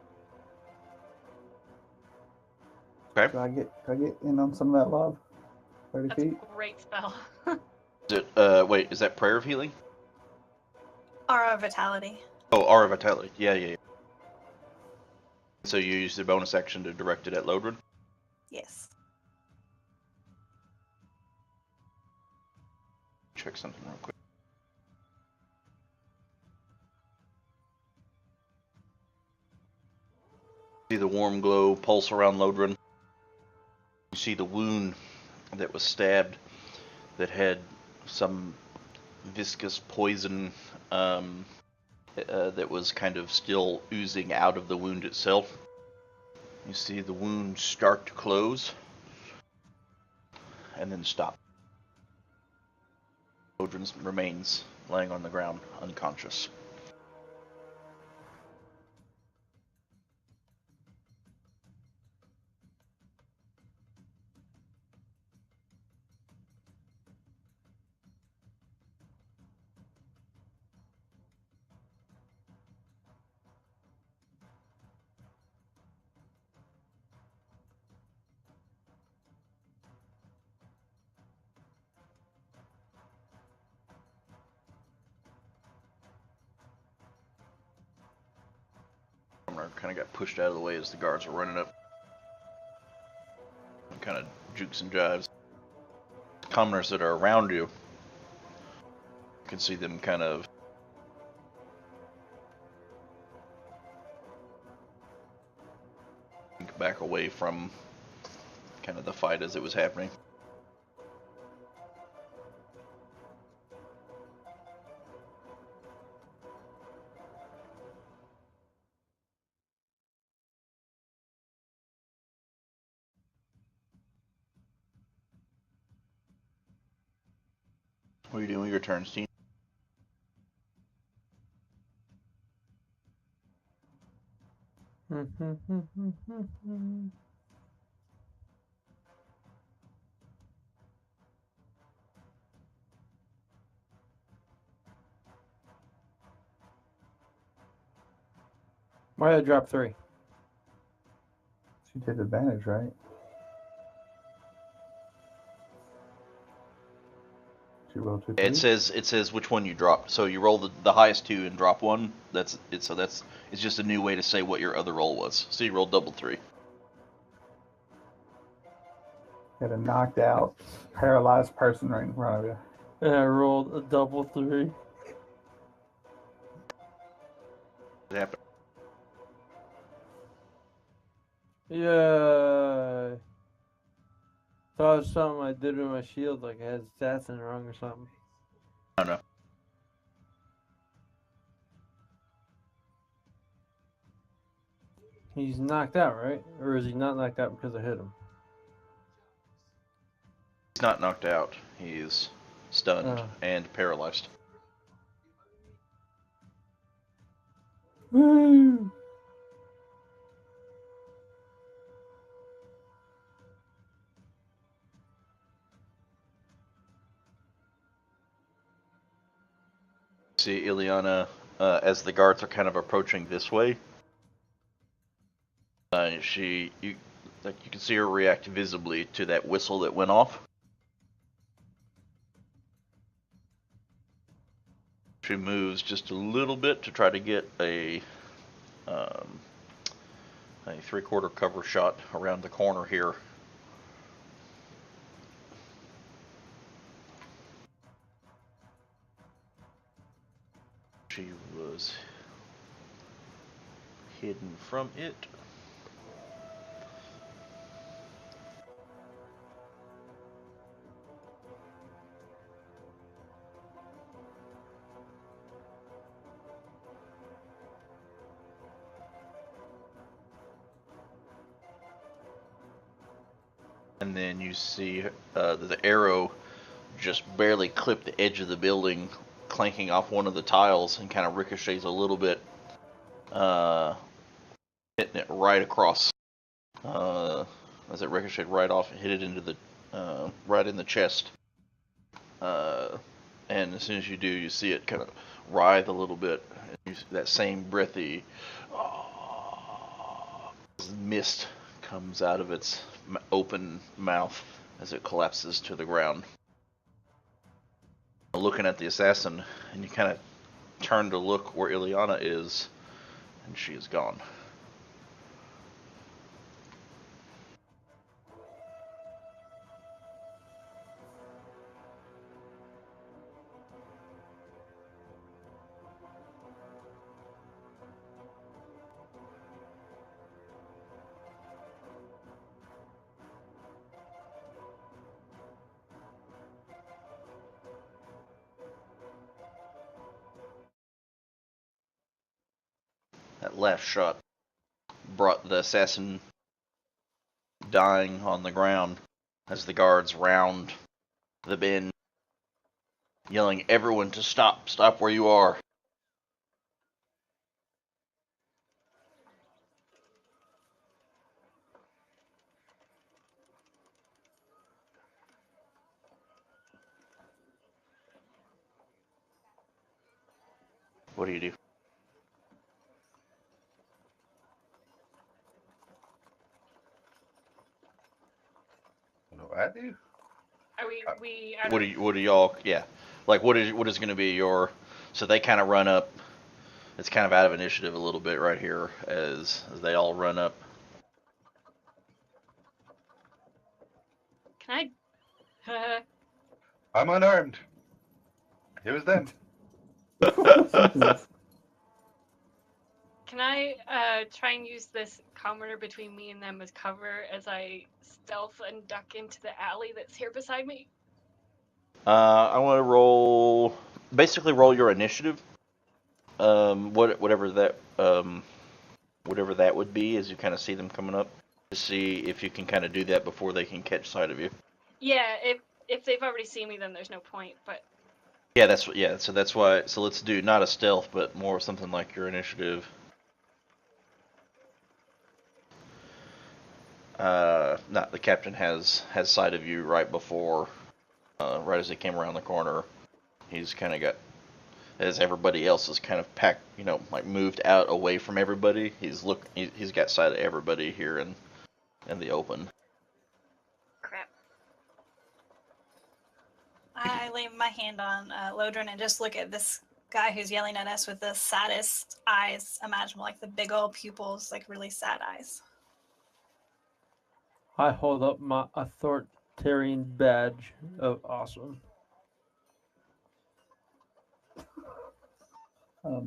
A: Okay.
B: Do I get in on some of that love? 30
C: That's
B: feet?
C: a great spell.
A: Wait, is that Prayer of Healing?
F: Aura of Vitality.
A: Oh, Aura of Vitality. Yeah. So you use the bonus action to direct it at Lodrin?
F: Yes.
A: Check something real quick. See the warm glow pulse around Lodrin. You see the wound that was stabbed that had some viscous poison that was kind of still oozing out of the wound itself. You see the wound start to close and then stop. Lodrin remains laying on the ground, unconscious. Kind of got pushed out of the way as the guards were running up. Kind of jukes and jives. Commoners that are around you, you can see them kind of back away from kind of the fight as it was happening. What are you doing with your turn, Steve?
D: Why did I drop 3?
B: She did advantage, right? She rolled 2
A: It says which one you dropped. So you roll the highest 2 and drop 1. That's it. So it's just a new way to say what your other roll was. So you rolled double 3.
B: Got a knocked out, paralyzed person right in front of you.
D: And I rolled a double 3.
A: It happened.
D: Yeah. Thought it was something I did with my shield, like I had assassin wrong or something.
A: I don't know.
D: He's knocked out, right? Or is he not knocked out because I hit him?
A: He's not knocked out. He's stunned
D: Oh.
A: and paralyzed.
D: Woo!
A: See Ileana, as the guards are kind of approaching this way. You can see her react visibly to that whistle that went off. She moves just a little bit to try to get a 3/4 cover shot around the corner here. She was hidden from it. And then you see the arrow just barely clip the edge of the building, clanking off one of the tiles, and kind of ricochets a little bit, hitting it right across. As it ricocheted right off, it hit it into the right in the chest. And as soon as you do, you see it kind of writhe a little bit. And you see that same breathy mist comes out of its open mouth as it collapses to the ground. Looking at the assassin, and you kind of turn to look where Ileana is, and she is gone. That last shot brought the assassin dying on the ground as the guards round the bend, yelling, "Everyone to stop! Stop where you are!" What do you do?
E: What do I do?
C: Are we out
A: What
C: of...
A: do y'all? Yeah, like what is going to be your? So they kind of run up. It's kind of out of initiative a little bit right here as they all run up.
C: Can I...
E: I'm unarmed. It was them.
C: Can I try and use this commoner between me and them as cover as I stealth and duck into the alley that's here beside me?
A: I want to roll. Basically, roll your initiative. Whatever that would be, as you kind of see them coming up, to see if you can kind of do that before they can catch sight of you.
C: Yeah, if they've already seen me, then there's no point. But
A: Yeah, So that's why. So let's do not a stealth, but more something like your initiative. Not the captain has sight of you right before, right as they came around the corner. He's kind of got as everybody else is kind of packed, like moved out away from everybody. He's got sight of everybody here in the open.
C: Crap.
F: I lay my hand on Lodrin and just look at this guy who's yelling at us with the saddest eyes imaginable, like the big old pupils, like really sad eyes.
D: I hold up my authoritarian badge of awesome.
B: I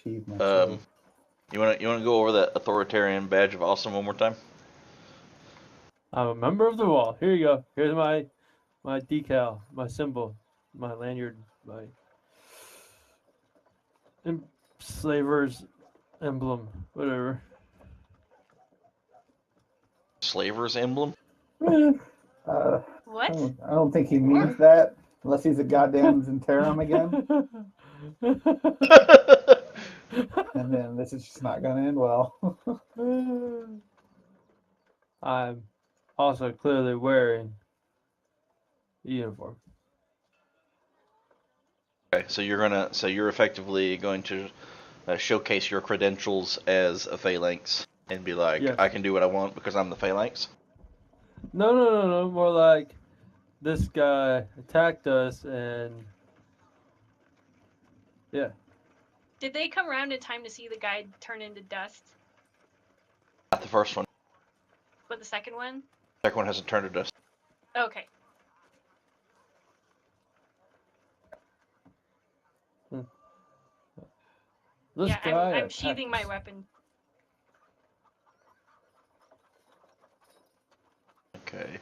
B: sheathe my
A: Um,
B: sword.
A: you want to go over that authoritarian badge of awesome one more time?
D: I'm a member of the wall. Here you go. Here's my decal, my symbol, my lanyard, my slaver's emblem, whatever.
A: Slaver's emblem?
B: Uh,
C: What?
B: I don't think he means that unless he's a goddamn Zentarum again, and then this is just not going to end well.
D: I'm also clearly wearing a uniform.
A: Okay, so you're effectively going to showcase your credentials as a phalanx and be like,
D: Yes.
A: I can do what I want because I'm the phalanx.
D: No. More like this guy attacked us, and yeah.
C: Did they come around in time to see the guy turn into dust?
A: Not the first one.
C: But the second one?
A: Second one hasn't turned to dust.
C: Okay.
D: This
C: Yeah,
D: guy
C: I'm
D: attacked
C: sheathing my
D: us.
C: weapon.
A: Okay.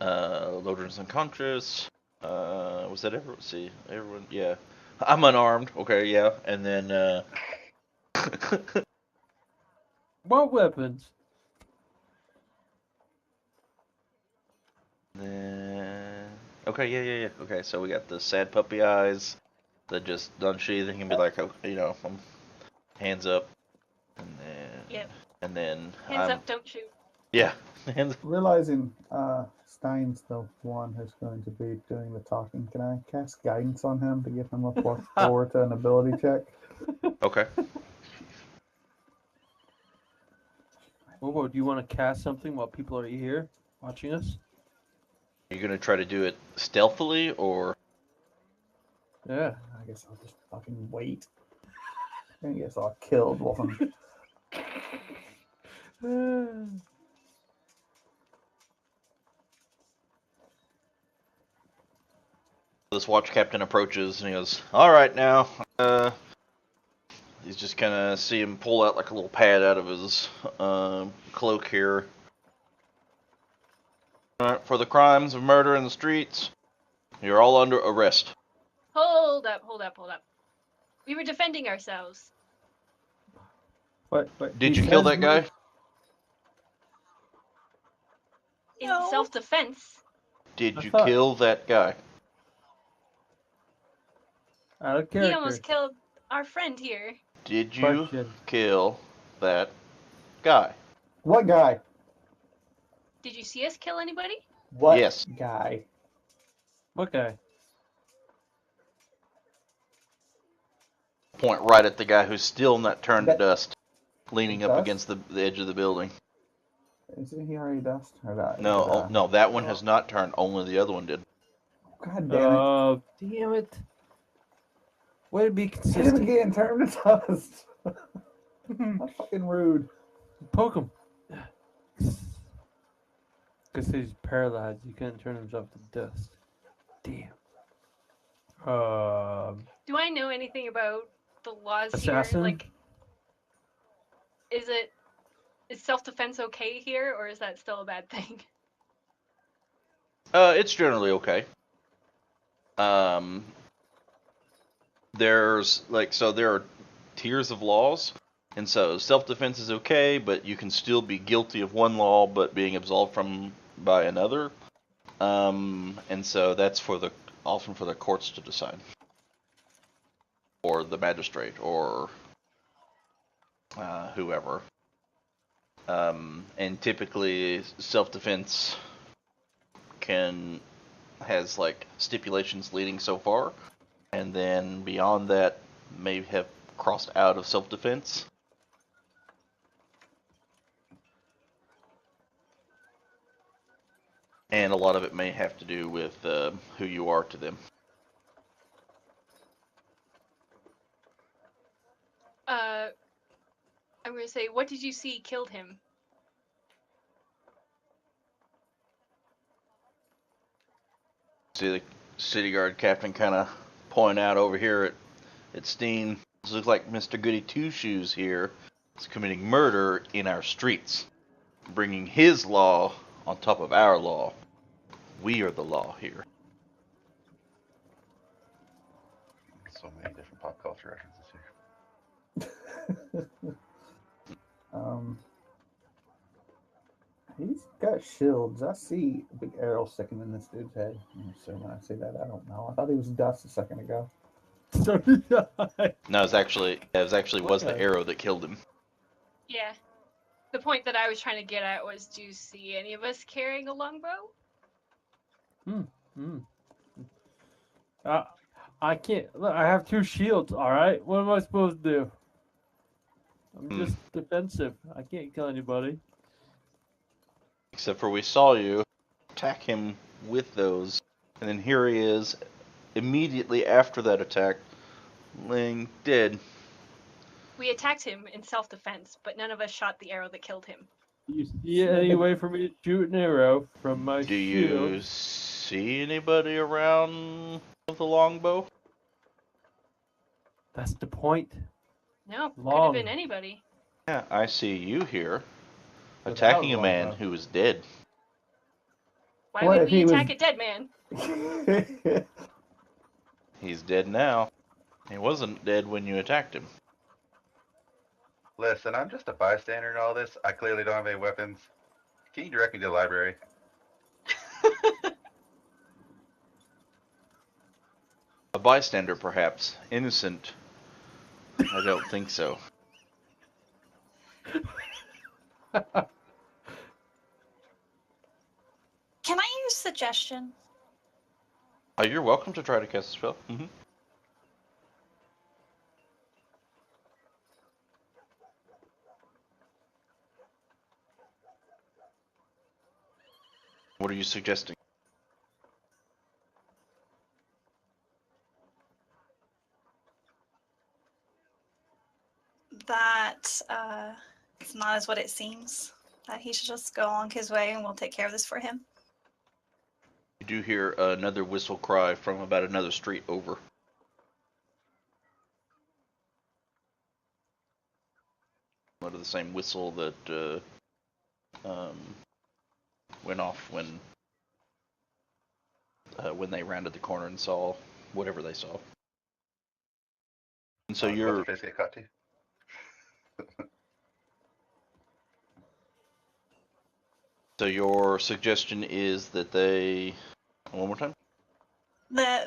A: Lodrin's unconscious. Was that everyone? See, everyone. Yeah. I'm unarmed. Okay, yeah. And then,
D: More weapons.
A: Okay, yeah. Okay, so we got the sad puppy eyes that just unsheathing and be like, oh, I'm hands up, and then,
C: Yep.
A: and then
C: Hands up, don't shoot.
A: Yeah, hands.
B: Realizing Stein's the one who's going to be doing the talking, can I cast guidance on him to give him a +4 to an ability check?
A: Okay.
D: Momo, do you want to cast something while people are here watching us?
A: Are you gonna try to do it stealthily or?
D: Yeah.
B: I guess I'll just fucking wait. I guess I'll kill one.
A: This watch captain approaches and he goes, "All right, now." He's just kind of see him pull out like a little pad out of his cloak here. All right, for the crimes of murder in the streets, you're all under arrest.
C: Hold up. We were defending ourselves.
D: What?
A: Did
D: he
A: you kill
D: says
A: that guy?
C: In
F: No.
C: self-defense.
A: Did
D: I
A: you
D: thought-
A: kill that guy?
D: Out of
C: He
D: character.
C: almost killed our friend here.
A: Did you
D: Question.
A: kill that guy?
B: What guy?
C: Did you see us kill anybody?
B: What
A: Yes.
B: guy?
D: What guy?
A: Point right at the guy who's still not turned to
B: That-
A: dust, leaning up
B: Dust?
A: against the edge of the building.
B: Isn't he already dust? Or that?
A: No, that one has not turned. Only the other one did.
B: God damn it.
D: Oh, damn it. Way to be
B: Hit him
D: consistent.
B: again, turn him to dust. That's fucking rude.
D: Poke him. Because he's paralyzed. He can't turn himself to dust. Damn.
C: Do I know anything about the laws
D: Assassin?
C: here? Like, is self-defense okay here, or is that still a bad thing?
A: It's generally okay. There are tiers of laws, and so self-defense is okay, but you can still be guilty of one law but being absolved by another. And so that's often for the courts to decide, or the magistrate, or whoever. And typically, self-defense has like stipulations leading so far, And then beyond that, may have crossed out of self-defense. And a lot of it may have to do with who you are to them.
C: I'm going to say, what did you see killed him?
A: See the city guard captain kind of point out over here at Steen. This looks like Mr. Goody Two Shoes here is committing murder in our streets, bringing his law on top of our law. We are the law here.
E: So many different pop culture references here.
B: He's got shields. I see a big arrow sticking in this dude's head. So when I say that, I don't know. I thought he was dust a second ago.
D: So did I.
A: No, it was actually was the
D: Okay.
A: arrow that killed him.
C: Yeah. The point that I was trying to get at was, do you see any of us carrying a longbow?
D: I can't. Look, I have 2 shields. All right. What am I supposed to do? I'm just defensive. I can't kill anybody.
A: Except for we saw you attack him with those, and then here he is, immediately after that attack, laying dead.
C: We attacked him in self-defense, but none of us shot the arrow that killed him.
D: You see any way for me to shoot an arrow from my
A: Do
D: shield?
A: you see anybody around with a longbow?
D: That's the point.
C: No, could have
D: Long.
C: been anybody.
A: Yeah, I see you here,
D: Without
A: attacking a man
D: longbow.
A: who is dead.
C: Why
B: What
C: would
B: if
C: we
B: he was-
C: attack a dead man?
A: He's dead now. He wasn't dead when you attacked him.
E: Listen, I'm just a bystander in all this. I clearly don't have any weapons. Can you direct me to the library?
A: A bystander, perhaps. Innocent. I don't think so.
F: Can I use suggestion?
A: Oh, you're welcome to try to cast a spell. Mm-hmm. What are you suggesting?
F: That it's not as what it seems. That he should just go along his way and we'll take care of this for him.
A: You do hear another whistle cry from about another street over. Out of the same whistle that went off when they rounded the corner and saw whatever they saw. And so
E: What's
A: you're
E: your face get caught to?
A: so your suggestion is that they one more time.
F: They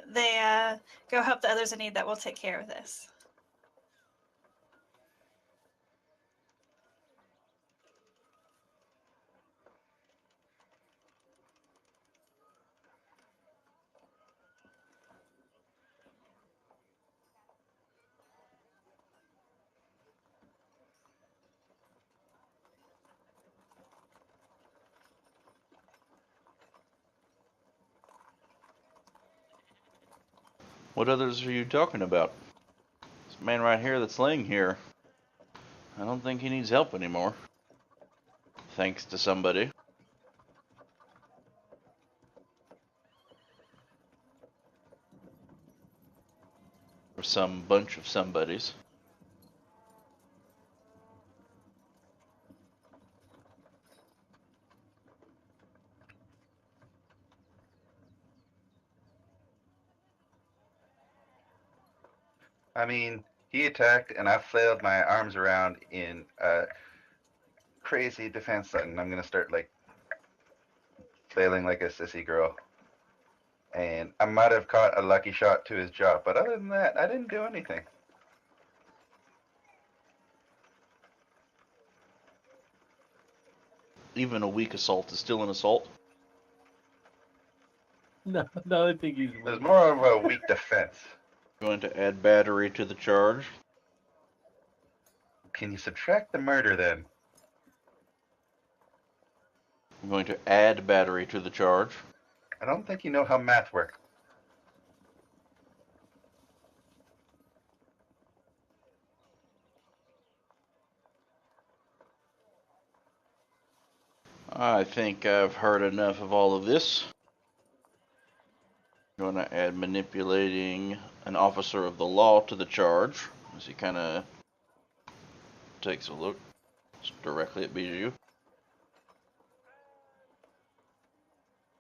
F: go help the others in need. That will take care of this.
A: What others are you talking about? This man right here that's laying here. I don't think he needs help anymore. Thanks to somebody. Or some bunch of somebodies.
E: I mean, he attacked and I flailed my arms around in a crazy defense, and I'm gonna start like flailing like a sissy girl. And I might have caught a lucky shot to his jaw, but other than that, I didn't do anything.
A: Even a weak assault is still an assault.
D: No, I think he's
E: It was
D: weak.
E: more of a weak defense.
A: Going to add battery to the charge.
E: Can you subtract the murder then?
A: I'm going to add battery to the charge.
E: I don't think you know how math works.
A: I think I've heard enough of all of this. I'm going to add manipulating an officer of the law to the charge, as he kind of takes a look directly at Bijou.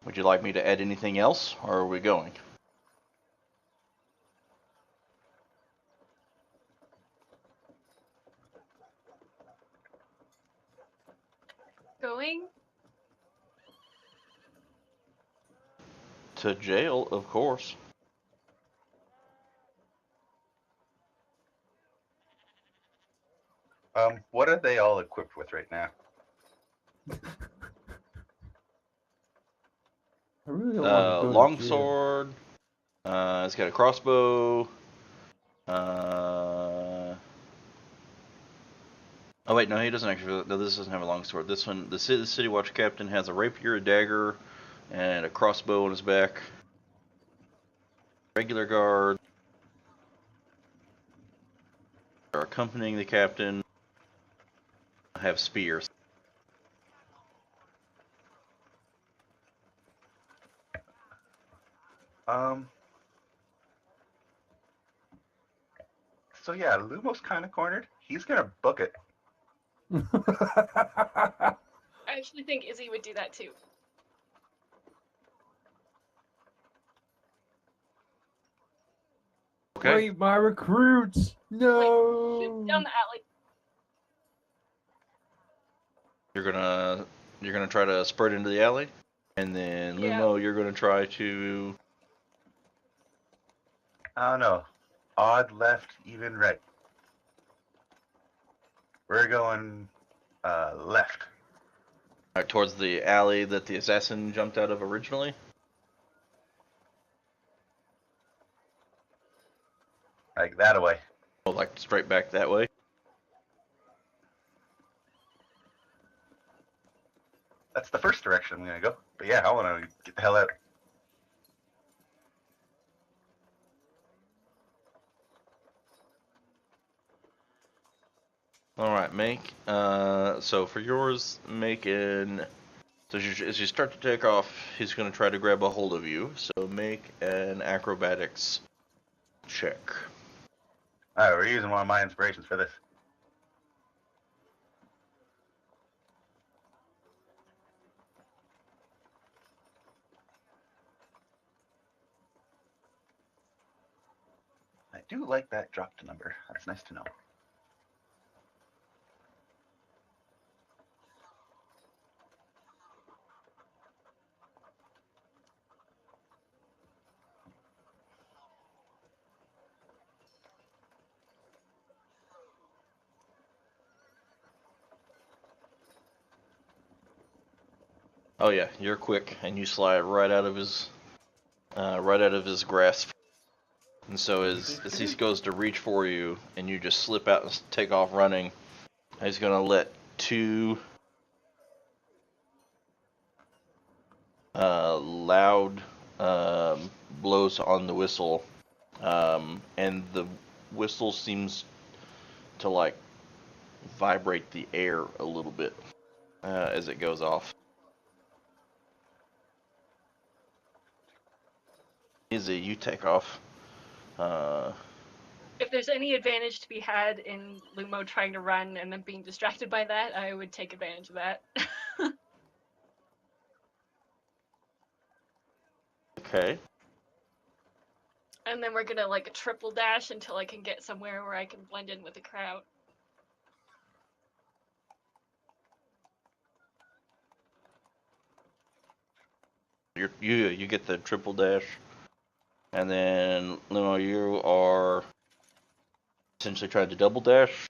A: Would you like me to add anything else, or are we going?
C: Going?
A: To jail, of course.
E: What are they all equipped with right now?
D: I really don't want to go to jail.
A: Longsword. It's got a crossbow. Oh wait, no, he doesn't actually. No, this doesn't have a longsword. This one, the city watch captain has a rapier, a dagger, and a crossbow on his back. Regular guard are accompanying the captain. Have spears.
E: So yeah, Lumo's kind of cornered. He's gonna book it.
C: I actually think Izzy would do that too.
A: Okay.
D: Wait, my recruits! No!
C: Shoot down the alley.
A: You're gonna try to spurt into the alley, and then
C: Yeah.
A: Lumo, you're gonna try to.
E: I don't know. Odd left, even right. We're going left.
A: Towards the alley that the assassin jumped out of originally.
E: Like that away.
A: Oh, like straight back that way.
E: That's the first direction I'm gonna go. But yeah, I wanna get the hell out.
A: Alright, make, so for yours, make an, so as you start to take off, he's going to try to grab a hold of you, so make an acrobatics check.
E: Alright, we're using one of my inspirations for this. I do like that drop to number. That's nice to know.
A: Oh yeah, you're quick, and you slide right out of his grasp. And so as he goes to reach for you, and you just slip out and take off running, he's going to let two loud blows on the whistle, and the whistle seems to like vibrate the air a little bit as it goes off. Izzy, you take off.
C: If there's any advantage to be had in Lumo trying to run and then being distracted by that, I would take advantage of that.
A: Okay.
C: And then we're gonna like triple dash until I can get somewhere where I can blend in with the crowd.
A: You get the triple dash, and then Lumo, you are essentially trying to double dash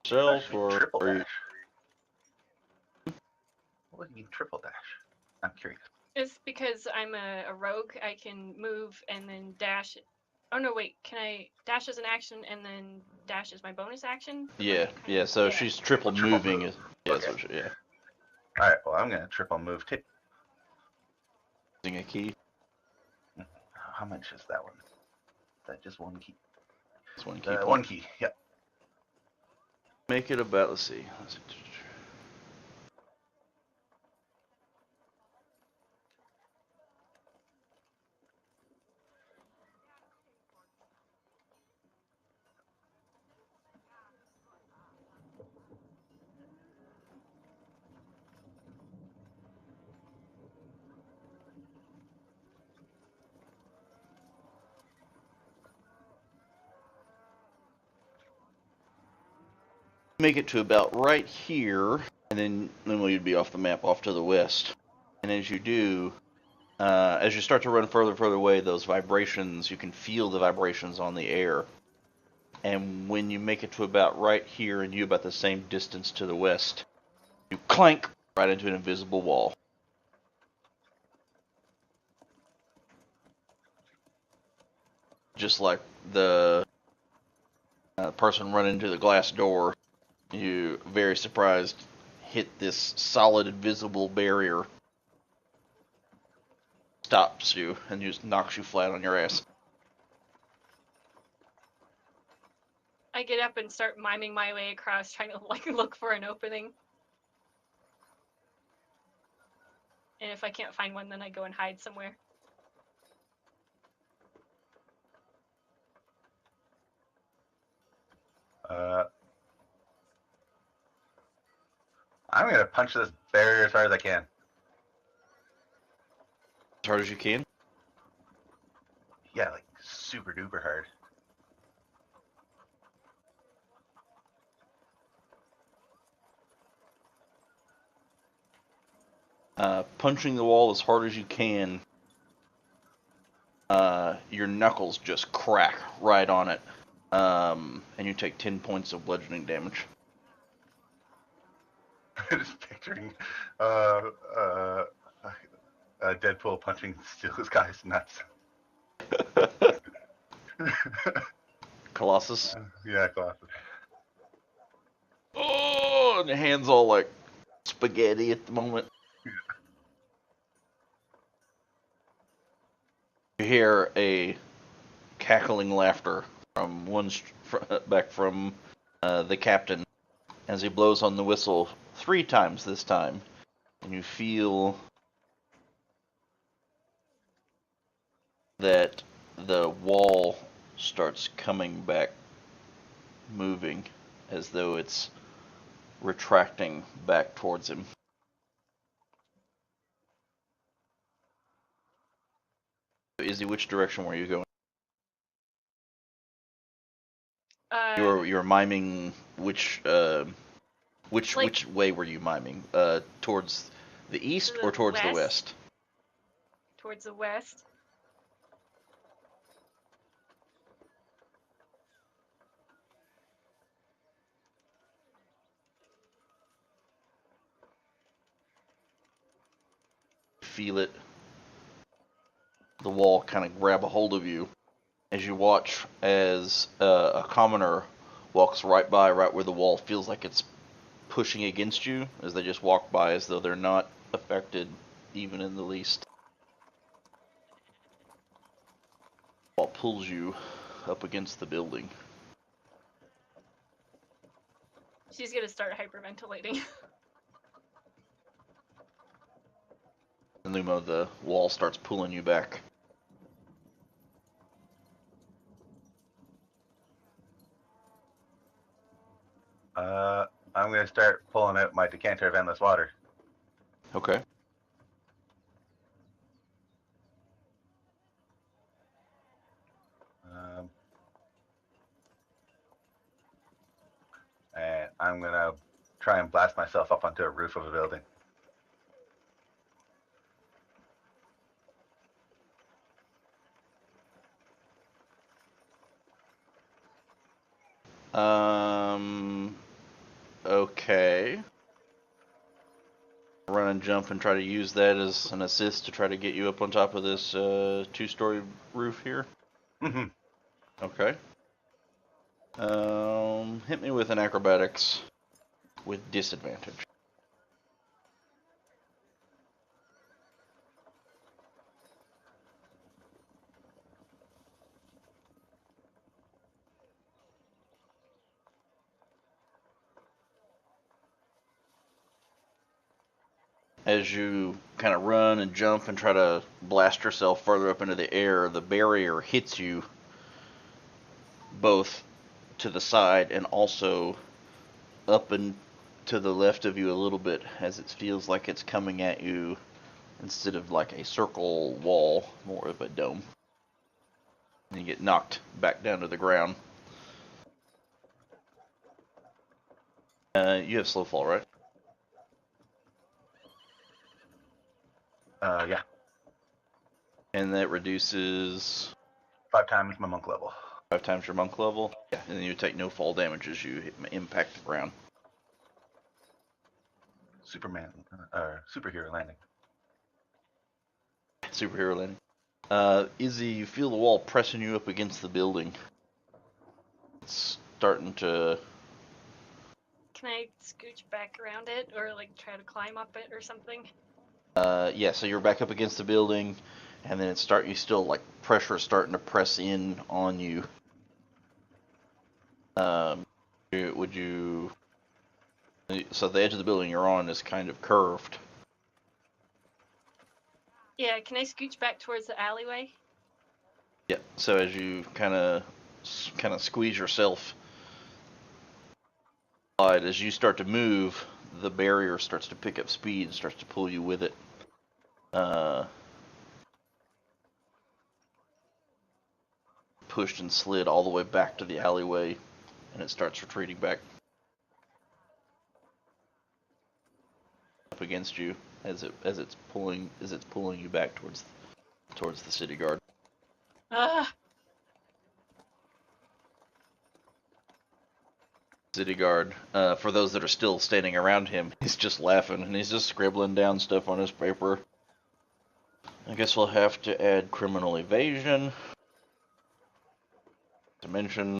A: yourself, or
E: Triple
A: are you...
E: dash. What do you mean triple dash? I'm curious.
C: It's because I'm a rogue. I can move and then dash. Oh no, wait. Can I dash as an action and then dash as my bonus action?
A: Yeah,
C: Like,
A: yeah. So
C: yeah.
A: she's triple
E: Triple
A: moving.
E: move.
A: Yeah,
E: Okay.
A: yeah.
E: All right. Well, I'm gonna triple move too.
A: Using a key.
E: How much is that one? Is that just one key?
A: That's one key point.
E: One key. Yep.
A: Make it about. Let's see. Make it to about right here, and then you'd be off the map, off to the west. And as you do, as you start to run further and further away, those vibrations, you can feel the vibrations on the air. And when you make it to about right here, and you about the same distance to the west, you clank right into an invisible wall. Just like the person running into the glass door, you, very surprised, hit this solid invisible barrier. Stops you and just knocks you flat on your ass.
C: I get up and start miming my way across, trying to like look for an opening. And if I can't find one, then I go and hide somewhere.
E: I'm gonna punch this barrier as hard as I can.
A: As hard as you can.
E: Yeah, like super duper hard.
A: Punching the wall as hard as you can. Your knuckles just crack right on it. And you take 10 points of bludgeoning damage.
E: Just picturing Deadpool punching this guy's nuts.
A: Colossus.
E: Yeah, Colossus.
A: Oh, and your hands all like spaghetti at the moment. You hear a cackling laughter from back from the captain as he blows on the whistle 3 times this time, and you feel that the wall starts coming back, moving as though it's retracting back towards him. Izzy, which direction were you going? You're miming which way were you miming? Towards the east or towards the west?
C: Towards the west.
A: Feel it. The wall kind of grab a hold of you as you watch as a commoner walks right by, right where the wall feels like it's pushing against you, as they just walk by as though they're not affected even in the least. The wall pulls you up against the building.
C: She's gonna start hyperventilating.
A: And Lumo, the wall starts pulling you back.
E: I'm gonna start pulling out my decanter of endless water.
A: Okay.
E: And I'm gonna try and blast myself up onto a roof of a building.
A: Okay. run and jump and try to use that as an assist to try to get you up on top of this 2-story roof here?
E: Mm-hmm.
A: Okay. Hit me with an acrobatics with disadvantage. As you kind of run and jump and try to blast yourself further up into the air, the barrier hits you both to the side and also up and to the left of you a little bit, as it feels like it's coming at you instead of like a circle wall, more of a dome. And you get knocked back down to the ground. You have slow fall, right?
E: Yeah.
A: And that reduces
E: 5 times my monk level.
A: 5 times your monk level. Yeah, and then you take no fall damage as you impact the ground.
E: Superhero landing.
A: Superhero landing. Izzy, you feel the wall pressing you up against the building. It's starting to...
C: Can I scooch back around it, or like try to climb up it or something?
A: Yeah, so you're back up against the building, and then you still, like, pressure is starting to press in on you. Would you... So the edge of the building you're on is kind of curved.
C: Yeah, can I scooch back towards the alleyway?
A: Yeah, so as you kind of squeeze yourself, as you start to move, the barrier starts to pick up speed and starts to pull you with it. Pushed and slid all the way back to the alleyway, and it starts retreating back up against you as it's pulling you back towards the city guard.
C: Ah!
A: City guard, for those that are still standing around him, he's just laughing and he's just scribbling down stuff on his paper. I guess we'll have to add criminal evasion to mention.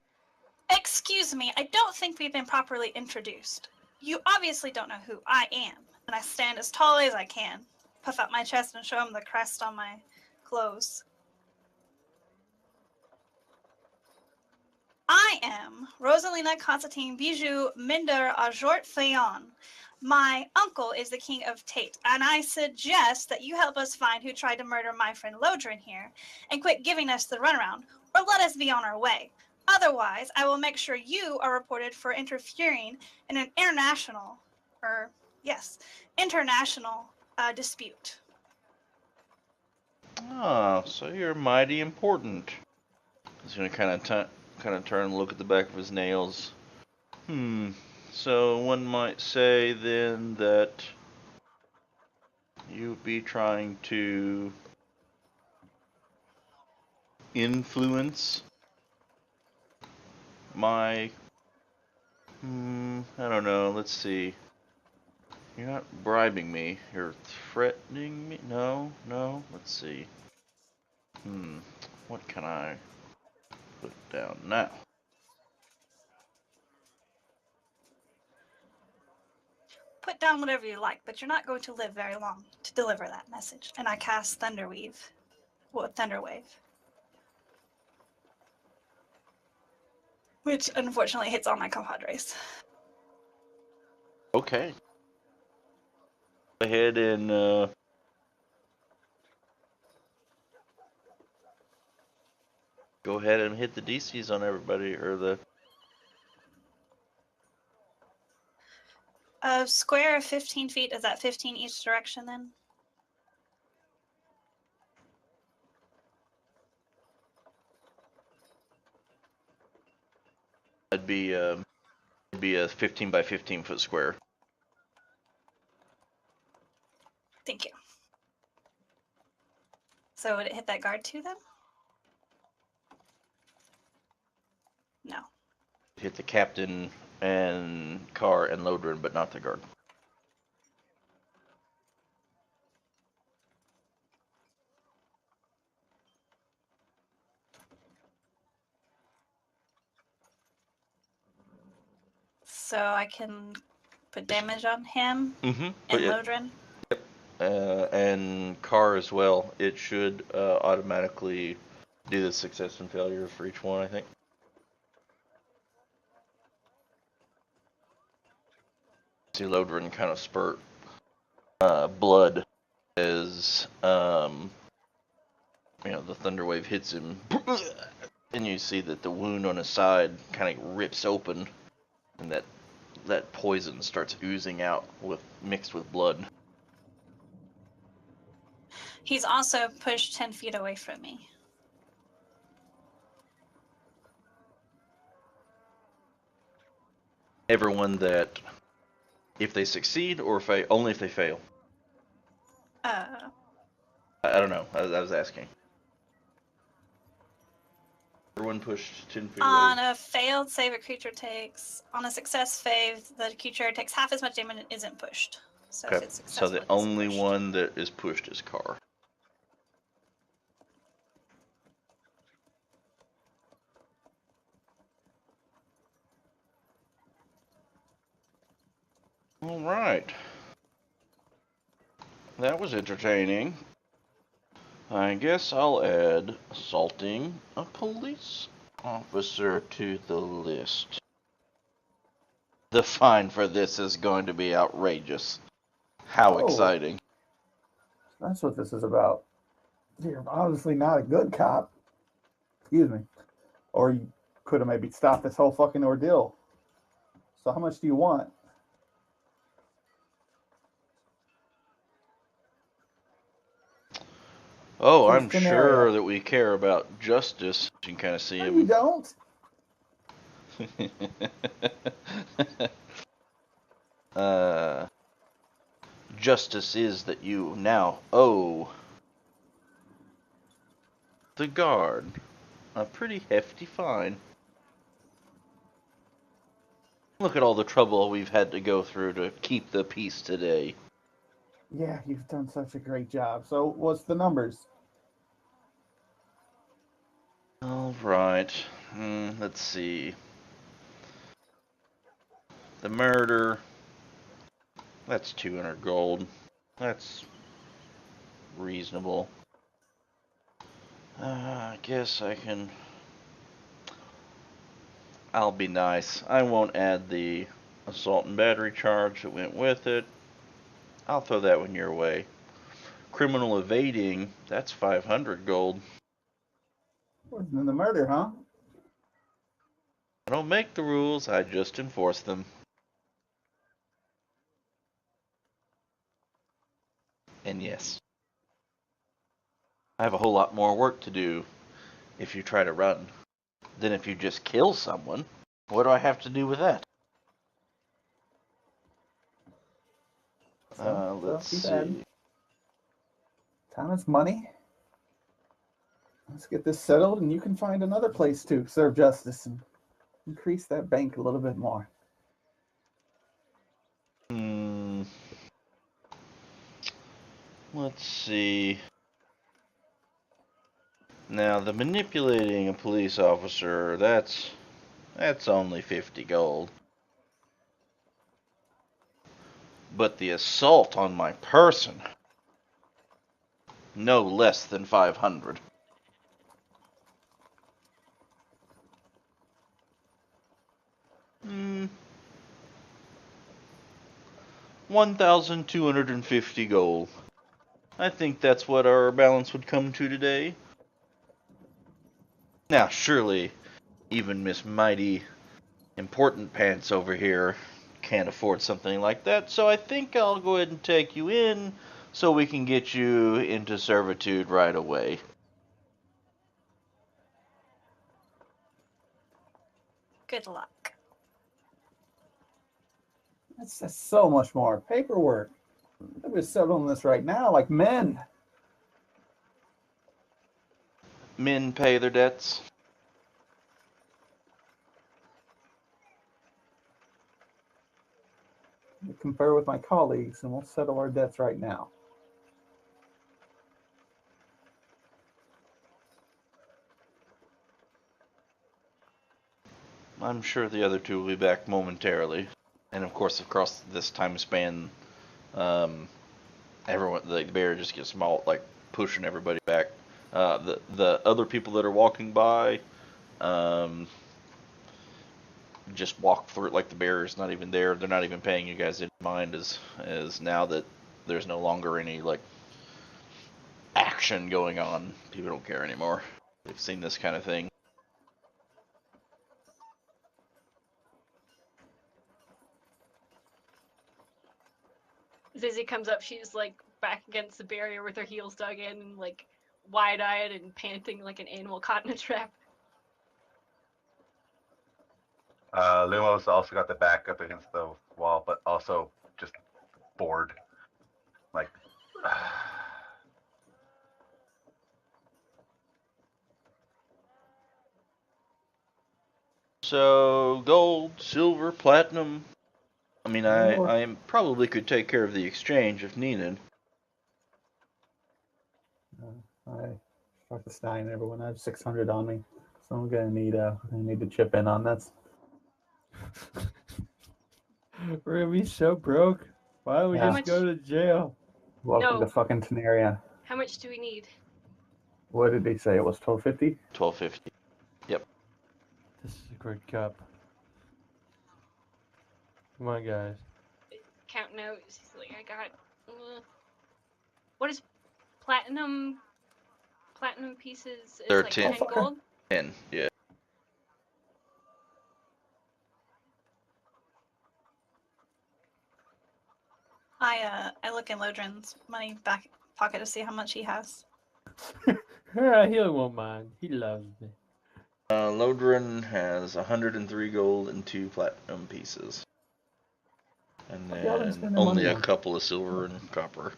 F: Excuse me, I don't think we've been properly introduced. You obviously don't know who I am, and I stand as tall as I can, puff out my chest and show him the crest on my clothes. I am Rosalina Constantine Bijou Minder Ajort Fayon. My uncle is the king of Tate, and I suggest that you help us find who tried to murder my friend Lodrin here, and quit giving us the runaround, or let us be on our way. Otherwise, I will make sure you are reported for interfering in an international dispute.
A: Ah, so you're mighty important. He's gonna kind of turn and look at the back of his nails. So one might say then that you'd be trying to influence my... I don't know, let's see. You're not bribing me, you're threatening me? No, let's see. What can I put down now?
F: Put down whatever you like, but you're not going to live very long to deliver that message. And I cast Thunderwave. Which unfortunately hits all my compadres.
A: Okay. Go ahead and hit the DCs on everybody, or the...
F: A square of 15 feet, is that 15 each direction then?
A: It'd be a 15 by 15 foot square.
F: Thank you. So would it hit that guard too then? No.
A: Hit the captain and Carr and Lodrin, but not the guard.
F: so I can put damage on him
A: Mm-hmm.
F: and Lodrin.
A: And Car as well. It should automatically do the success and failure for each one, I think. See Lodrin kind of spurt blood as the thunder wave hits him, and you see that the wound on his side kind of rips open, and that poison starts oozing out mixed with blood.
F: He's also pushed 10 feet away from me.
A: Everyone that, if they succeed or only if they fail. I don't know. I was asking. Everyone pushed 10 feet away.
F: On a failed save, a creature takes. On a success save, the creature takes half as much damage and isn't pushed. So
A: Okay.
F: if it's successful,
A: So the
F: it isn't
A: only
F: pushed.
A: one that is pushed is Car. All right. That was entertaining. I guess I'll add assaulting a police officer to the list. The fine for this is going to be outrageous. How exciting.
B: That's what this is about. You're obviously not a good cop. Excuse me. Or you could have maybe stopped this whole fucking ordeal. So how much do you want?
A: Oh,
B: Who's
A: I'm
B: Tenaria?
A: sure that we care about justice. You can kind of see
B: No,
A: him.
B: you don't.
A: Justice is that you now owe the guard a pretty hefty fine. Look at all the trouble we've had to go through to keep the peace today.
B: Yeah, you've done such a great job. So what's the numbers?
A: All right. Let's see. The murder. That's 200 gold. That's reasonable. I guess I'll be nice. I won't add the assault and battery charge that went with it. I'll throw that one your way. Criminal evading, that's 500 gold.
B: Wasn't in the murder, huh?
A: I don't make the rules, I just enforce them. And yes, I have a whole lot more work to do if you try to run than if you just kill someone. What do I have to do with that? Let's
B: keep
A: see.
B: adding. Time is money. Let's get this settled, and you can find another place to serve justice and increase that bank a little bit more.
A: Let's see. Now, the manipulating a police officer, that's only 50 gold. But the assault on my person, no less than 500. Hmm. 1,250 gold. I think that's what our balance would come to today. Now, surely, even Miss Mighty Important Pants over here can't afford something like that, so I think I'll go ahead and take you in so we can get you into servitude right away.
F: Good luck.
B: That's so much more paperwork. We're settling this right now like men.
A: Men pay their debts.
B: I'll confer with my colleagues, and we'll settle our debts right now.
A: I'm sure the other two will be back momentarily. And of course, across this time span, everyone, the bear just gets small, like pushing everybody back. The other people that are walking by, um, just walk through it like the bear is not even there. They're not even paying you guys any mind as now that there's no longer any like action going on. People don't care anymore. They've seen this kind of thing.
C: Zizzy comes up. She's like back against the barrier with her heels dug in, and like wide-eyed and panting like an animal caught in a trap.
E: Lumo's also got the back up against the wall, but also just bored. Like,
A: So gold, silver, platinum. I mean, I probably could take care of the exchange if needed.
B: I talked to Stein and everyone. I have 600 on me, so I'm gonna need to chip in on this.
D: We're gonna be so broke. Why don't we
B: Yeah.
D: just go to jail?
B: Welcome
C: No.
B: to fucking Tenaria.
C: How much do we need?
B: What did they say? It was 1250.
A: 1250.
D: This is a great cup. Come on, guys.
C: Counting out. He's like, I got. What is platinum? Platinum pieces is
A: They're
C: like
A: 10.
C: 10 gold.
A: 10, yeah.
F: I look in Lodrin's money back pocket to see how much he has.
D: He won't mind. He loves me.
A: Lodrin has 103 gold and 2 platinum pieces. And
B: What y'all been
A: then
B: spending
A: only
B: money
A: a
B: on?
A: couple of silver and copper.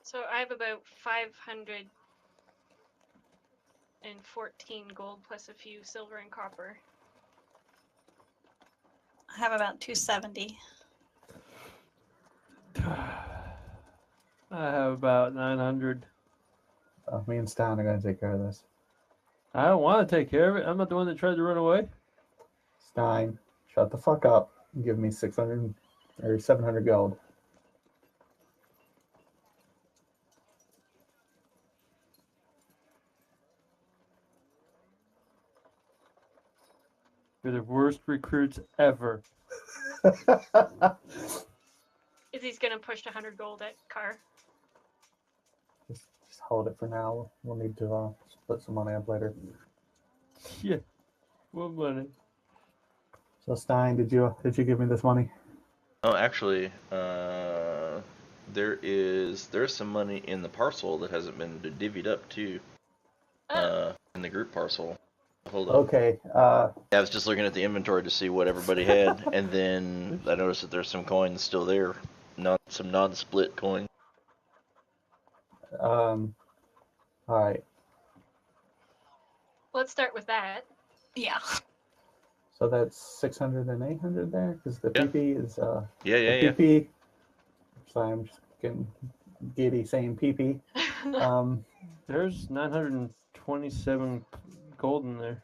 C: So I have about 514 gold plus a few silver and copper.
F: I have about 270.
D: I have about 900.
B: Me and Stein are gonna take care of this.
D: I don't want to take care of it. I'm not the one that tried to run away.
B: Stein, shut the fuck up and give me 600 or 700 gold.
D: You're the worst recruits ever.
C: Izzy's gonna push 100 gold at Car.
B: just hold it for now. We'll need to split some money up later.
D: Yeah. What money?
B: So Stein, did you give me this money?
A: Oh, actually, there's some money in the parcel that hasn't been divvied up too. In the group parcel. Hold on.
B: Okay.
A: I was just looking at the inventory to see what everybody had, and then I noticed that there's some coins still there, some non-split coins.
B: All right.
C: Let's start with that.
F: Yeah.
B: So that's 600 and 800 there, because the
A: Yeah.
B: PP is
A: Yeah.
B: the PP. Sorry, I'm just getting giddy saying PP.
D: There's 927 gold in there.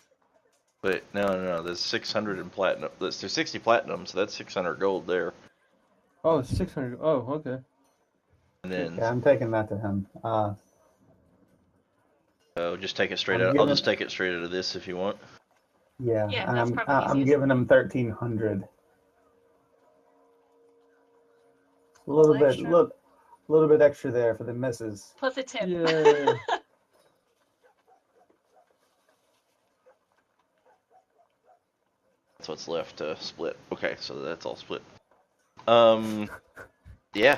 A: But no, there's 600 in platinum. There's 60 platinum, so that's 600 gold there.
D: Oh, 600. Oh, okay.
A: And then
B: Yeah, I'm taking that to him.
A: just take it straight
B: I'm
A: out. I'll
B: giving-
A: just take it straight out of this if you want.
B: Yeah,
C: Yeah,
B: and
C: that's
B: I'm
C: probably
B: I'm
C: easiest.
B: giving him 1,300. A little bit,
C: extra.
B: little bit extra there for the misses.
C: Plus a tip.
D: Yeah.
A: That's what's left to split. Okay, so that's all split. Yeah.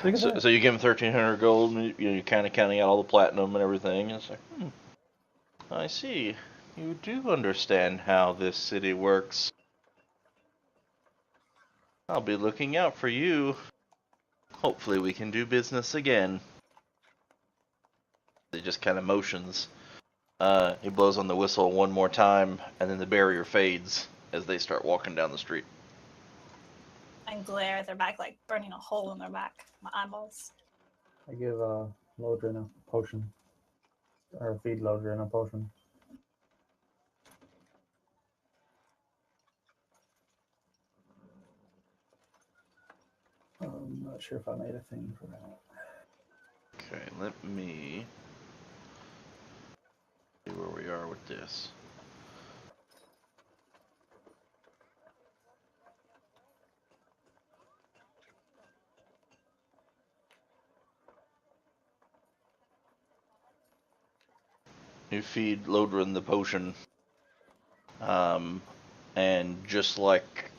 D: Look at that.
A: So you give him 1,300 gold, and you're kind of counting out all the platinum and everything. And it's like, I see. You do understand how this city works. I'll be looking out for you. Hopefully we can do business again. He just kind of motions. He blows on the whistle one more time, and then the barrier fades as they start walking down the street.
F: And glare at their back, like burning a hole in their back. My eyeballs.
B: I give Lodrin a potion, or feed Lodrin a potion. not sure if I made a thing for that.
A: Okay, let me see where we are with this. You feed Lodrin the potion, and just like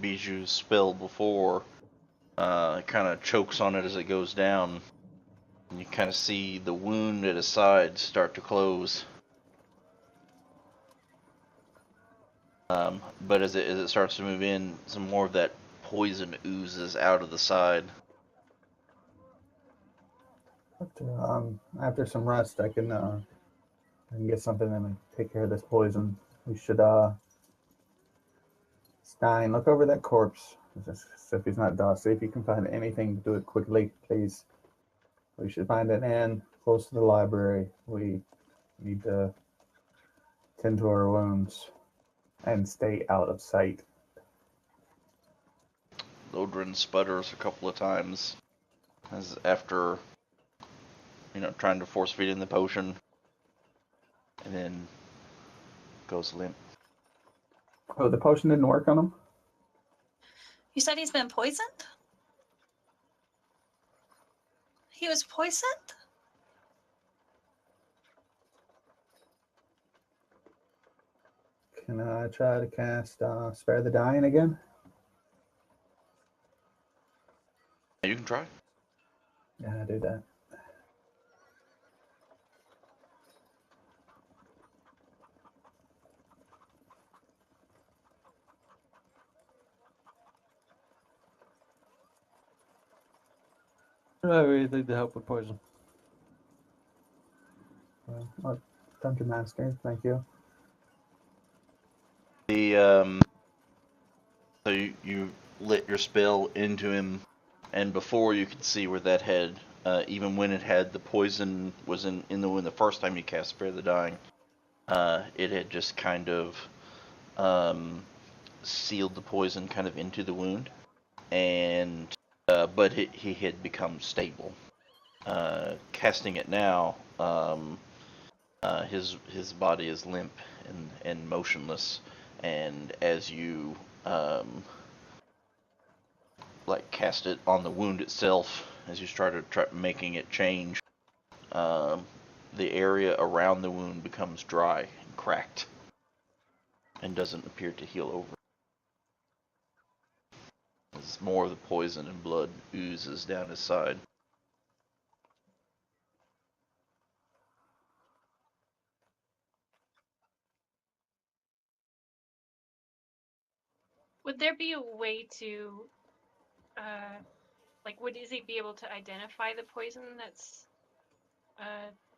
A: Bijou's spell before, it kind of chokes on it as it goes down. And you kind of see the wound at his side start to close. But as it starts to move in, some more of that poison oozes out of the side.
B: After some rest, I can get something and take care of this poison. We should Stein, look over that corpse. If he's not done, see if you can find anything. Do it quickly, please. We should find an inn close to the library. We need to tend to our wounds and stay out of sight.
A: Lodrin sputters a couple of times as after, trying to force feed in the potion, and then goes limp.
B: Oh, the potion didn't work on him?
F: You said he's been poisoned? He was poisoned?
B: Can I try to cast Spare the Dying again?
A: You can try.
B: Yeah, I do that.
D: I don't really think to help with poison.
B: Dungeon Master, thank you.
A: So you lit your spell into him, and before you could see where that had, even when it had the poison was in the wound the first time you cast Spare the Dying, it had just kind of sealed the poison kind of into the wound, and but he had become stable. Casting it now, his body is limp and motionless, and as you cast it on the wound itself, as you try making it change, the area around the wound becomes dry and cracked, and doesn't appear to heal over. As more of the poison and blood oozes down his side.
C: Would there be a way to, would Izzy be able to identify the poison that's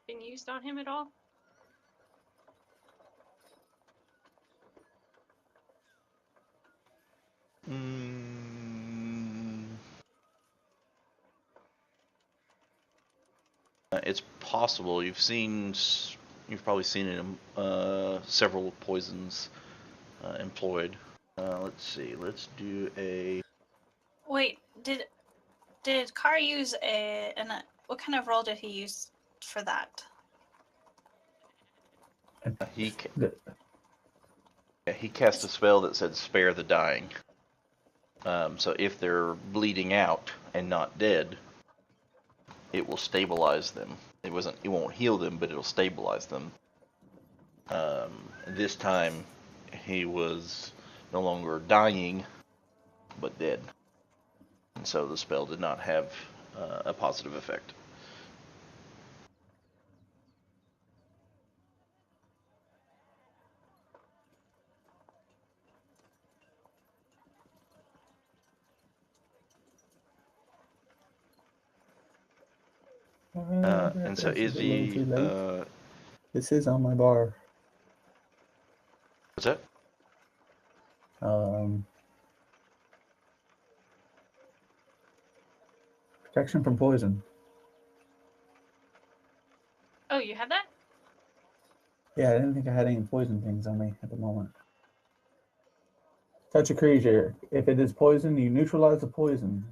C: been used on him at all?
A: It's possible. You've probably seen it in several poisons employed. Let's see. Let's do a.
F: Wait, did Carr use what kind of roll did he use for that?
A: He cast a spell that said "Spare the Dying." So if they're bleeding out and not dead, it will stabilize them. It won't heal them, but it'll stabilize them. This time, he was no longer dying, but dead, and so the spell did not have a positive effect. And so Izzy,
B: this is on my bar.
A: what's that?
B: Protection from poison.
C: Oh, you have that?
B: Yeah, I didn't think I had any poison things on me at the moment. Touch a creature. If it is poison, you neutralize the poison.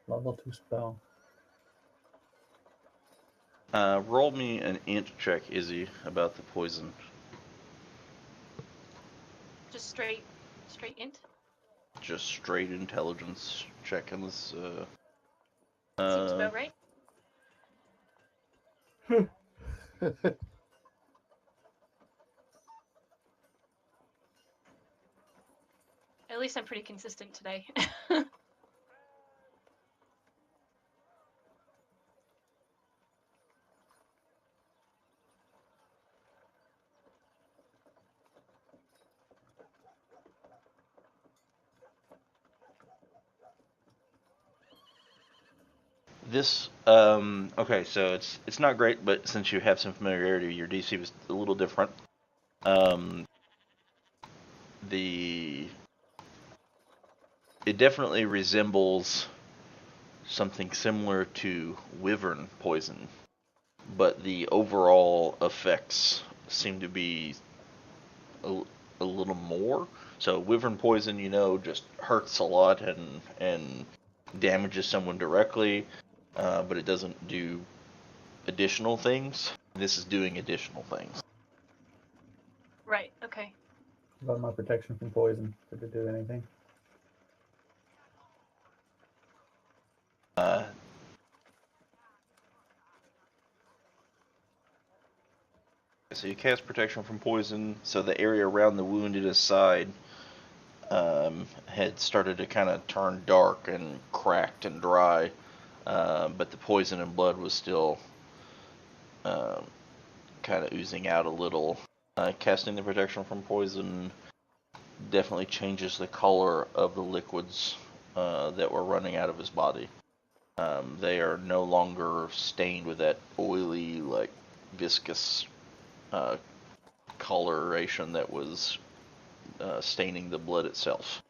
B: Level 2 spell.
A: Roll me an int check, Izzy, about the poison.
C: Just straight int.
A: Just straight intelligence check on this.
C: Seems about right. At least I'm pretty consistent today.
A: This okay, so it's not great, but since you have some familiarity, your DC was a little different. It definitely resembles something similar to wyvern poison, but the overall effects seem to be a little more. So wyvern poison, just hurts a lot and damages someone directly, but it doesn't do additional things. This is doing additional things.
C: Right. Okay.
B: About my protection from poison. Did it do anything?
A: So you cast protection from poison, so the area around the wound in his side had started to kind of turn dark and cracked and dry, but the poison and blood was still kind of oozing out a little. Casting the protection from poison definitely changes the color of the liquids that were running out of his body. They are no longer stained with that oily, like viscous coloration that was staining the blood itself.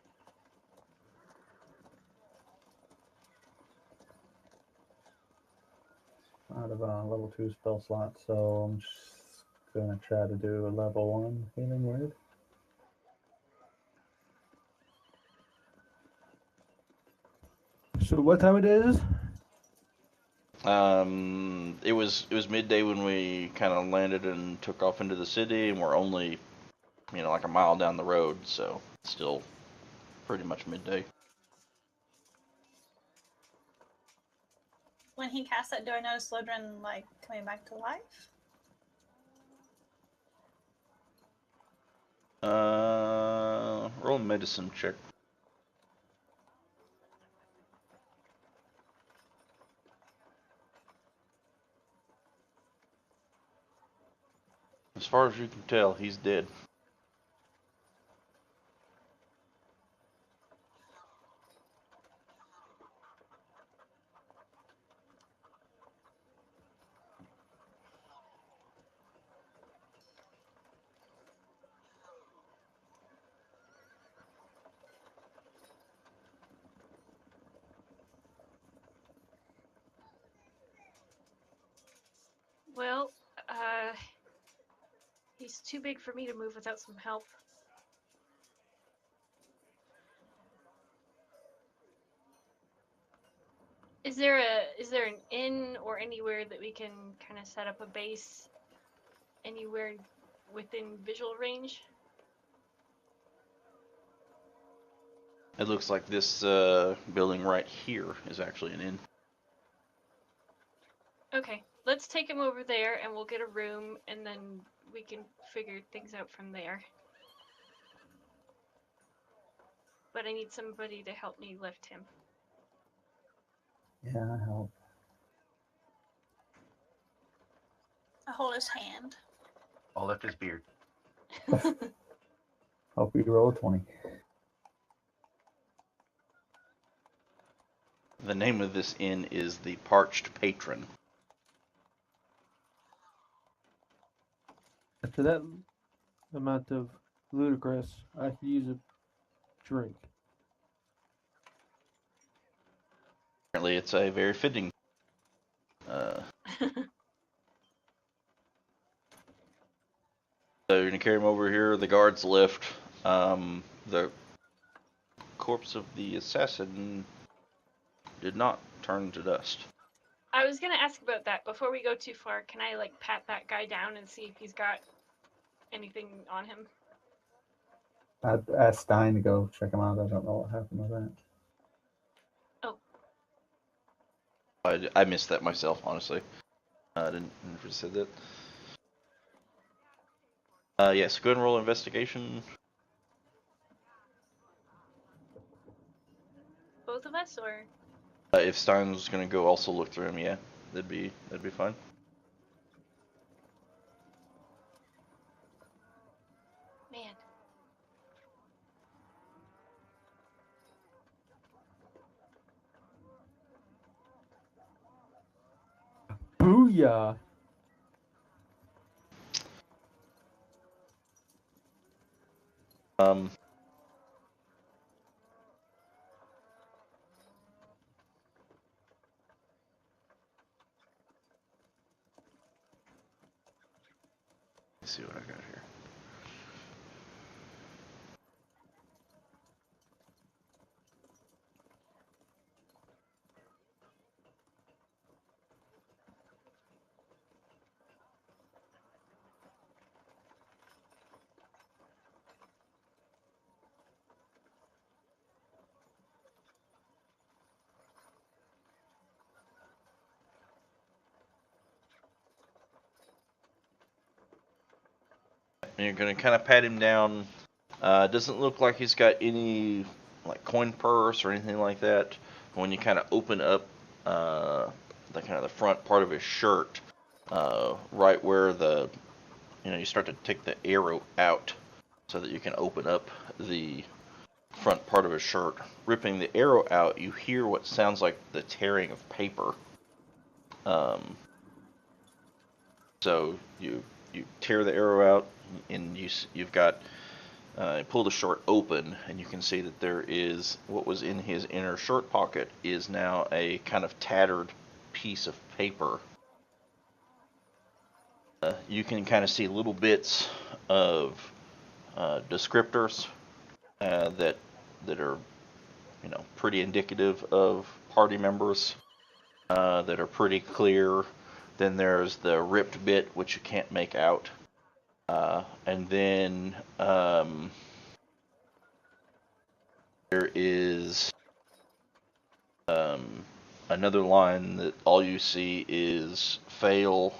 B: Out of a level 2 spell slot, so I'm just gonna try to do a level 1 healing word.
D: So what time it is?
A: It was midday when we kind of landed and took off into the city, and we're only, like a mile down the road, so still pretty much midday.
F: When he cast that, do I notice Lodrin like coming back to life?
A: Roll a medicine check. As far as you can tell, he's dead.
C: Well, he's too big for me to move without some help. Is there an inn or anywhere that we can kind of set up a base anywhere within visual range?
A: It looks like this building right here is actually an inn.
C: Okay, let's take him over there and we'll get a room and then we can figure things out from there. But I need somebody to help me lift him.
B: Yeah, I help.
F: I hold his hand.
E: I'll lift his beard.
B: Hope you roll a 20.
A: The name of this inn is the Parched Patron.
D: After that amount of ludicrous, I could use a drink.
A: Apparently, it's a very fitting. So you're gonna carry him over here. The guards lift. The corpse of the assassin did not turn to dust.
C: I was gonna ask about that before we go too far. Can I like pat that guy down and see if he's got anything on him?
B: I'd ask Stein to go check him out. I don't know what happened with that.
A: I missed that myself, honestly. I didn't never said that. Yes, go ahead and roll investigation.
C: Both of us, or
A: If Stein's gonna go also look through him, yeah, that'd be fine.
C: man?
D: Booyah!
A: Um, let's see what I got here. And you're gonna kind of pat him down. Doesn't look like he's got any like coin purse or anything like that. When you kind of open up the kind of the front part of his shirt, right where you start to take the arrow out, so that you can open up the front part of his shirt. Ripping the arrow out, you hear what sounds like the tearing of paper. So you tear the arrow out, and you've got pull the shirt open, and you can see that there is what was in his inner shirt pocket is now a kind of tattered piece of paper. You can kind of see little bits of descriptors that are pretty indicative of party members, that are pretty clear. Then there's the ripped bit, which you can't make out. And then there is another line that all you see is fail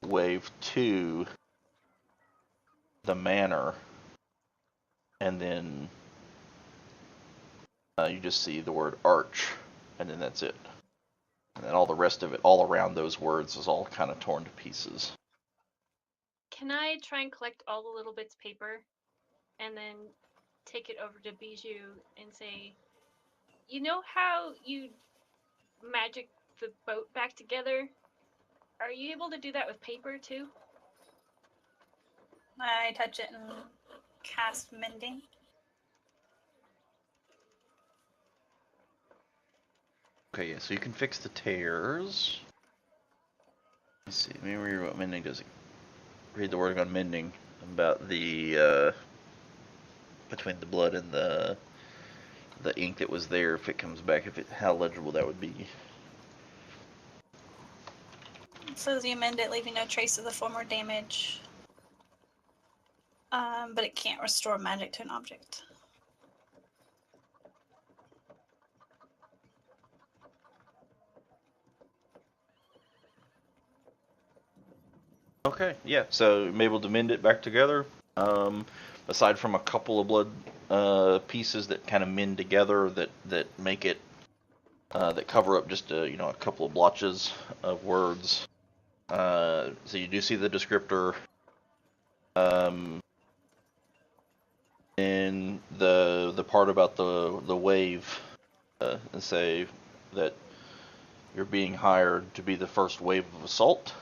A: wave 2, the manor, and then you just see the word arch, and then that's it. And then all the rest of it, all around those words, is all kind of torn to pieces.
C: Can I try and collect all the little bits of paper and then take it over to Bijou and say, you know how you magic the boat back together? Are you able to do that with paper too?
F: I touch it and cast mending.
A: Okay, yeah, so you can fix the tears. Let's see, let me read what mending does. Read the wording on mending about the between the blood and the ink that was there. If it comes back, how legible that would be.
F: It says you mend it, leaving no trace of the former damage. But it can't restore magic to an object.
A: Okay, yeah, so I'm able to mend it back together. Aside from a couple of blood pieces that kind of mend together, that make it that cover up just a couple of blotches of words. So you do see the descriptor. In the part about the wave, and say that you're being hired to be the first wave of assault.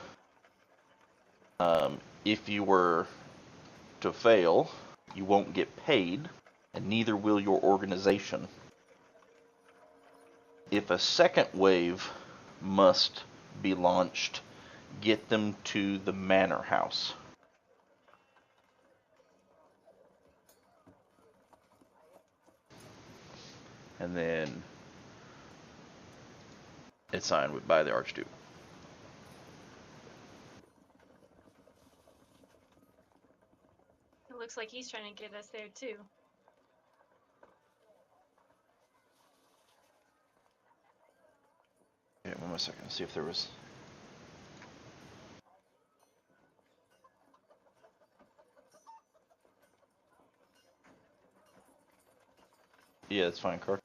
A: If you were to fail, you won't get paid, and neither will your organization. If a second wave must be launched, get them to the manor house. And then It's signed by the Archduke.
C: It looks like he's trying to get us there too.
A: Okay, 1 more second. See if there was. Yeah, it's fine, Kirk.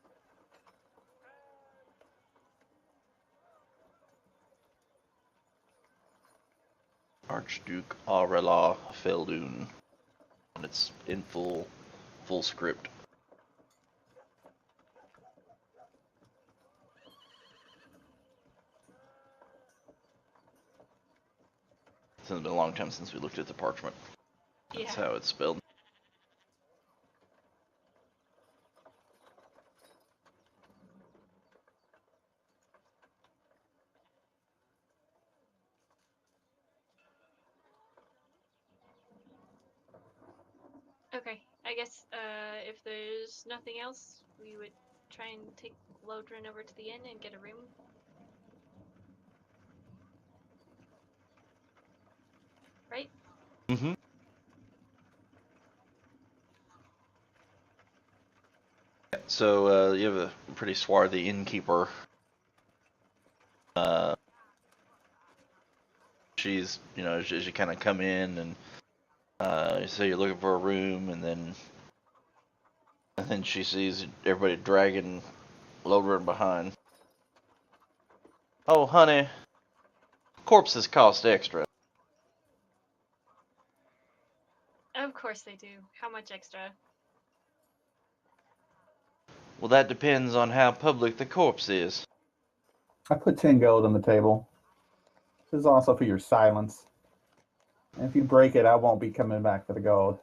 A: Archduke Aurela Feldun. And it's in full script. It's been a long time since we looked at the parchment. That's
C: Yeah.
A: how it's spelled.
C: Okay, I guess if there's nothing else, we would try and take Lodrin over to the inn and get a room. Right?
A: Mm-hmm. So you have a pretty swarthy innkeeper. She's, as you kind of come in and you say you're looking for a room, and then she sees everybody dragging Lodrin behind. Oh, honey, corpses cost extra.
C: Of course they do. How much extra?
A: Well, that depends on how public the corpse is.
B: I put 10 gold on the table. This is also for your silence. And if you break it, I won't be coming back for the gold.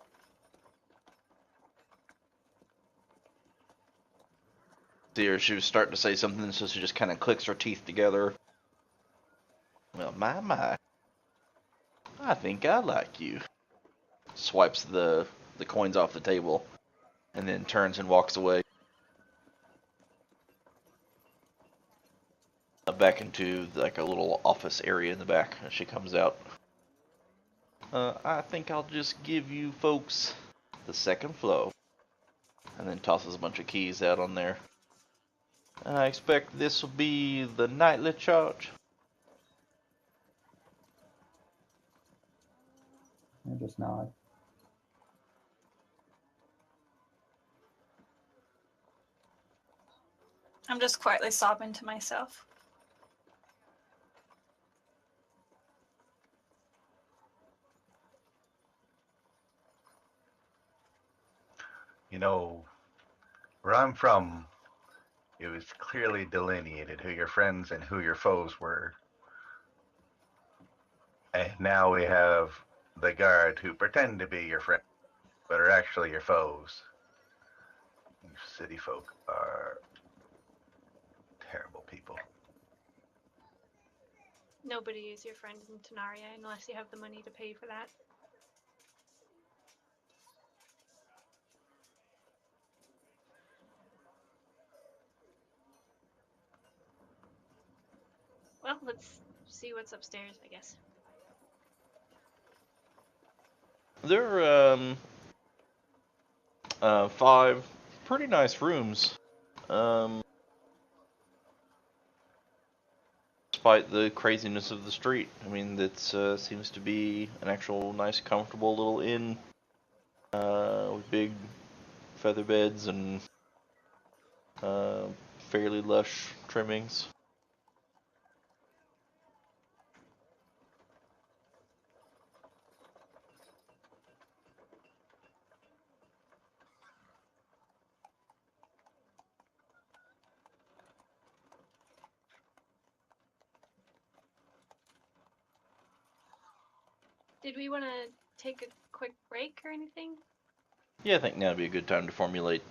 A: See her, she was starting to say something, so she just kind of clicks her teeth together. Well, my. I think I like you. Swipes the coins off the table, and then turns and walks away. Back into like a little office area in the back. She comes out. I think I'll just give you folks the second floor. And then tosses a bunch of keys out on there. I expect this will be the nightly charge.
B: I just nod.
F: I'm just quietly sobbing to myself.
E: You know, where I'm from, it was clearly delineated who your friends and who your foes were. And now we have the guard who pretend to be your friends, but are actually your foes. You city folk are terrible people.
C: Nobody is your friend in Tenaria unless you have the money to pay for that. Well, let's see what's upstairs, I guess.
A: There are 5 pretty nice rooms. Despite the craziness of the street. I mean, it seems to be an actual nice, comfortable little inn with big feather beds and fairly lush trimmings.
C: Did we want to take a quick break or anything?
A: Yeah, I think now would be a good time to formulate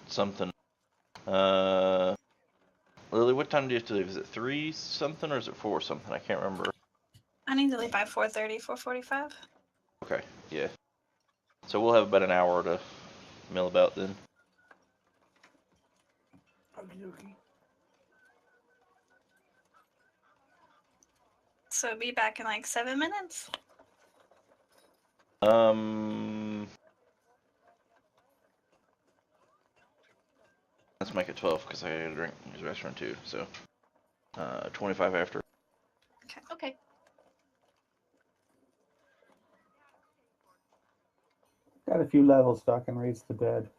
A: something. Lily, what time do you have to leave? Is it 3 something or is it 4 something? I can't remember.
F: I need to leave by 4:30, 4:45.
A: Okay, yeah. So we'll have about an hour to mill about then.
D: Okie dokie.
F: So be back in like 7 minutes.
A: Let's make it 12 because I gotta drink use the restroom too. So, 25 after.
C: Okay.
B: Got a few levels so I can raise the bed.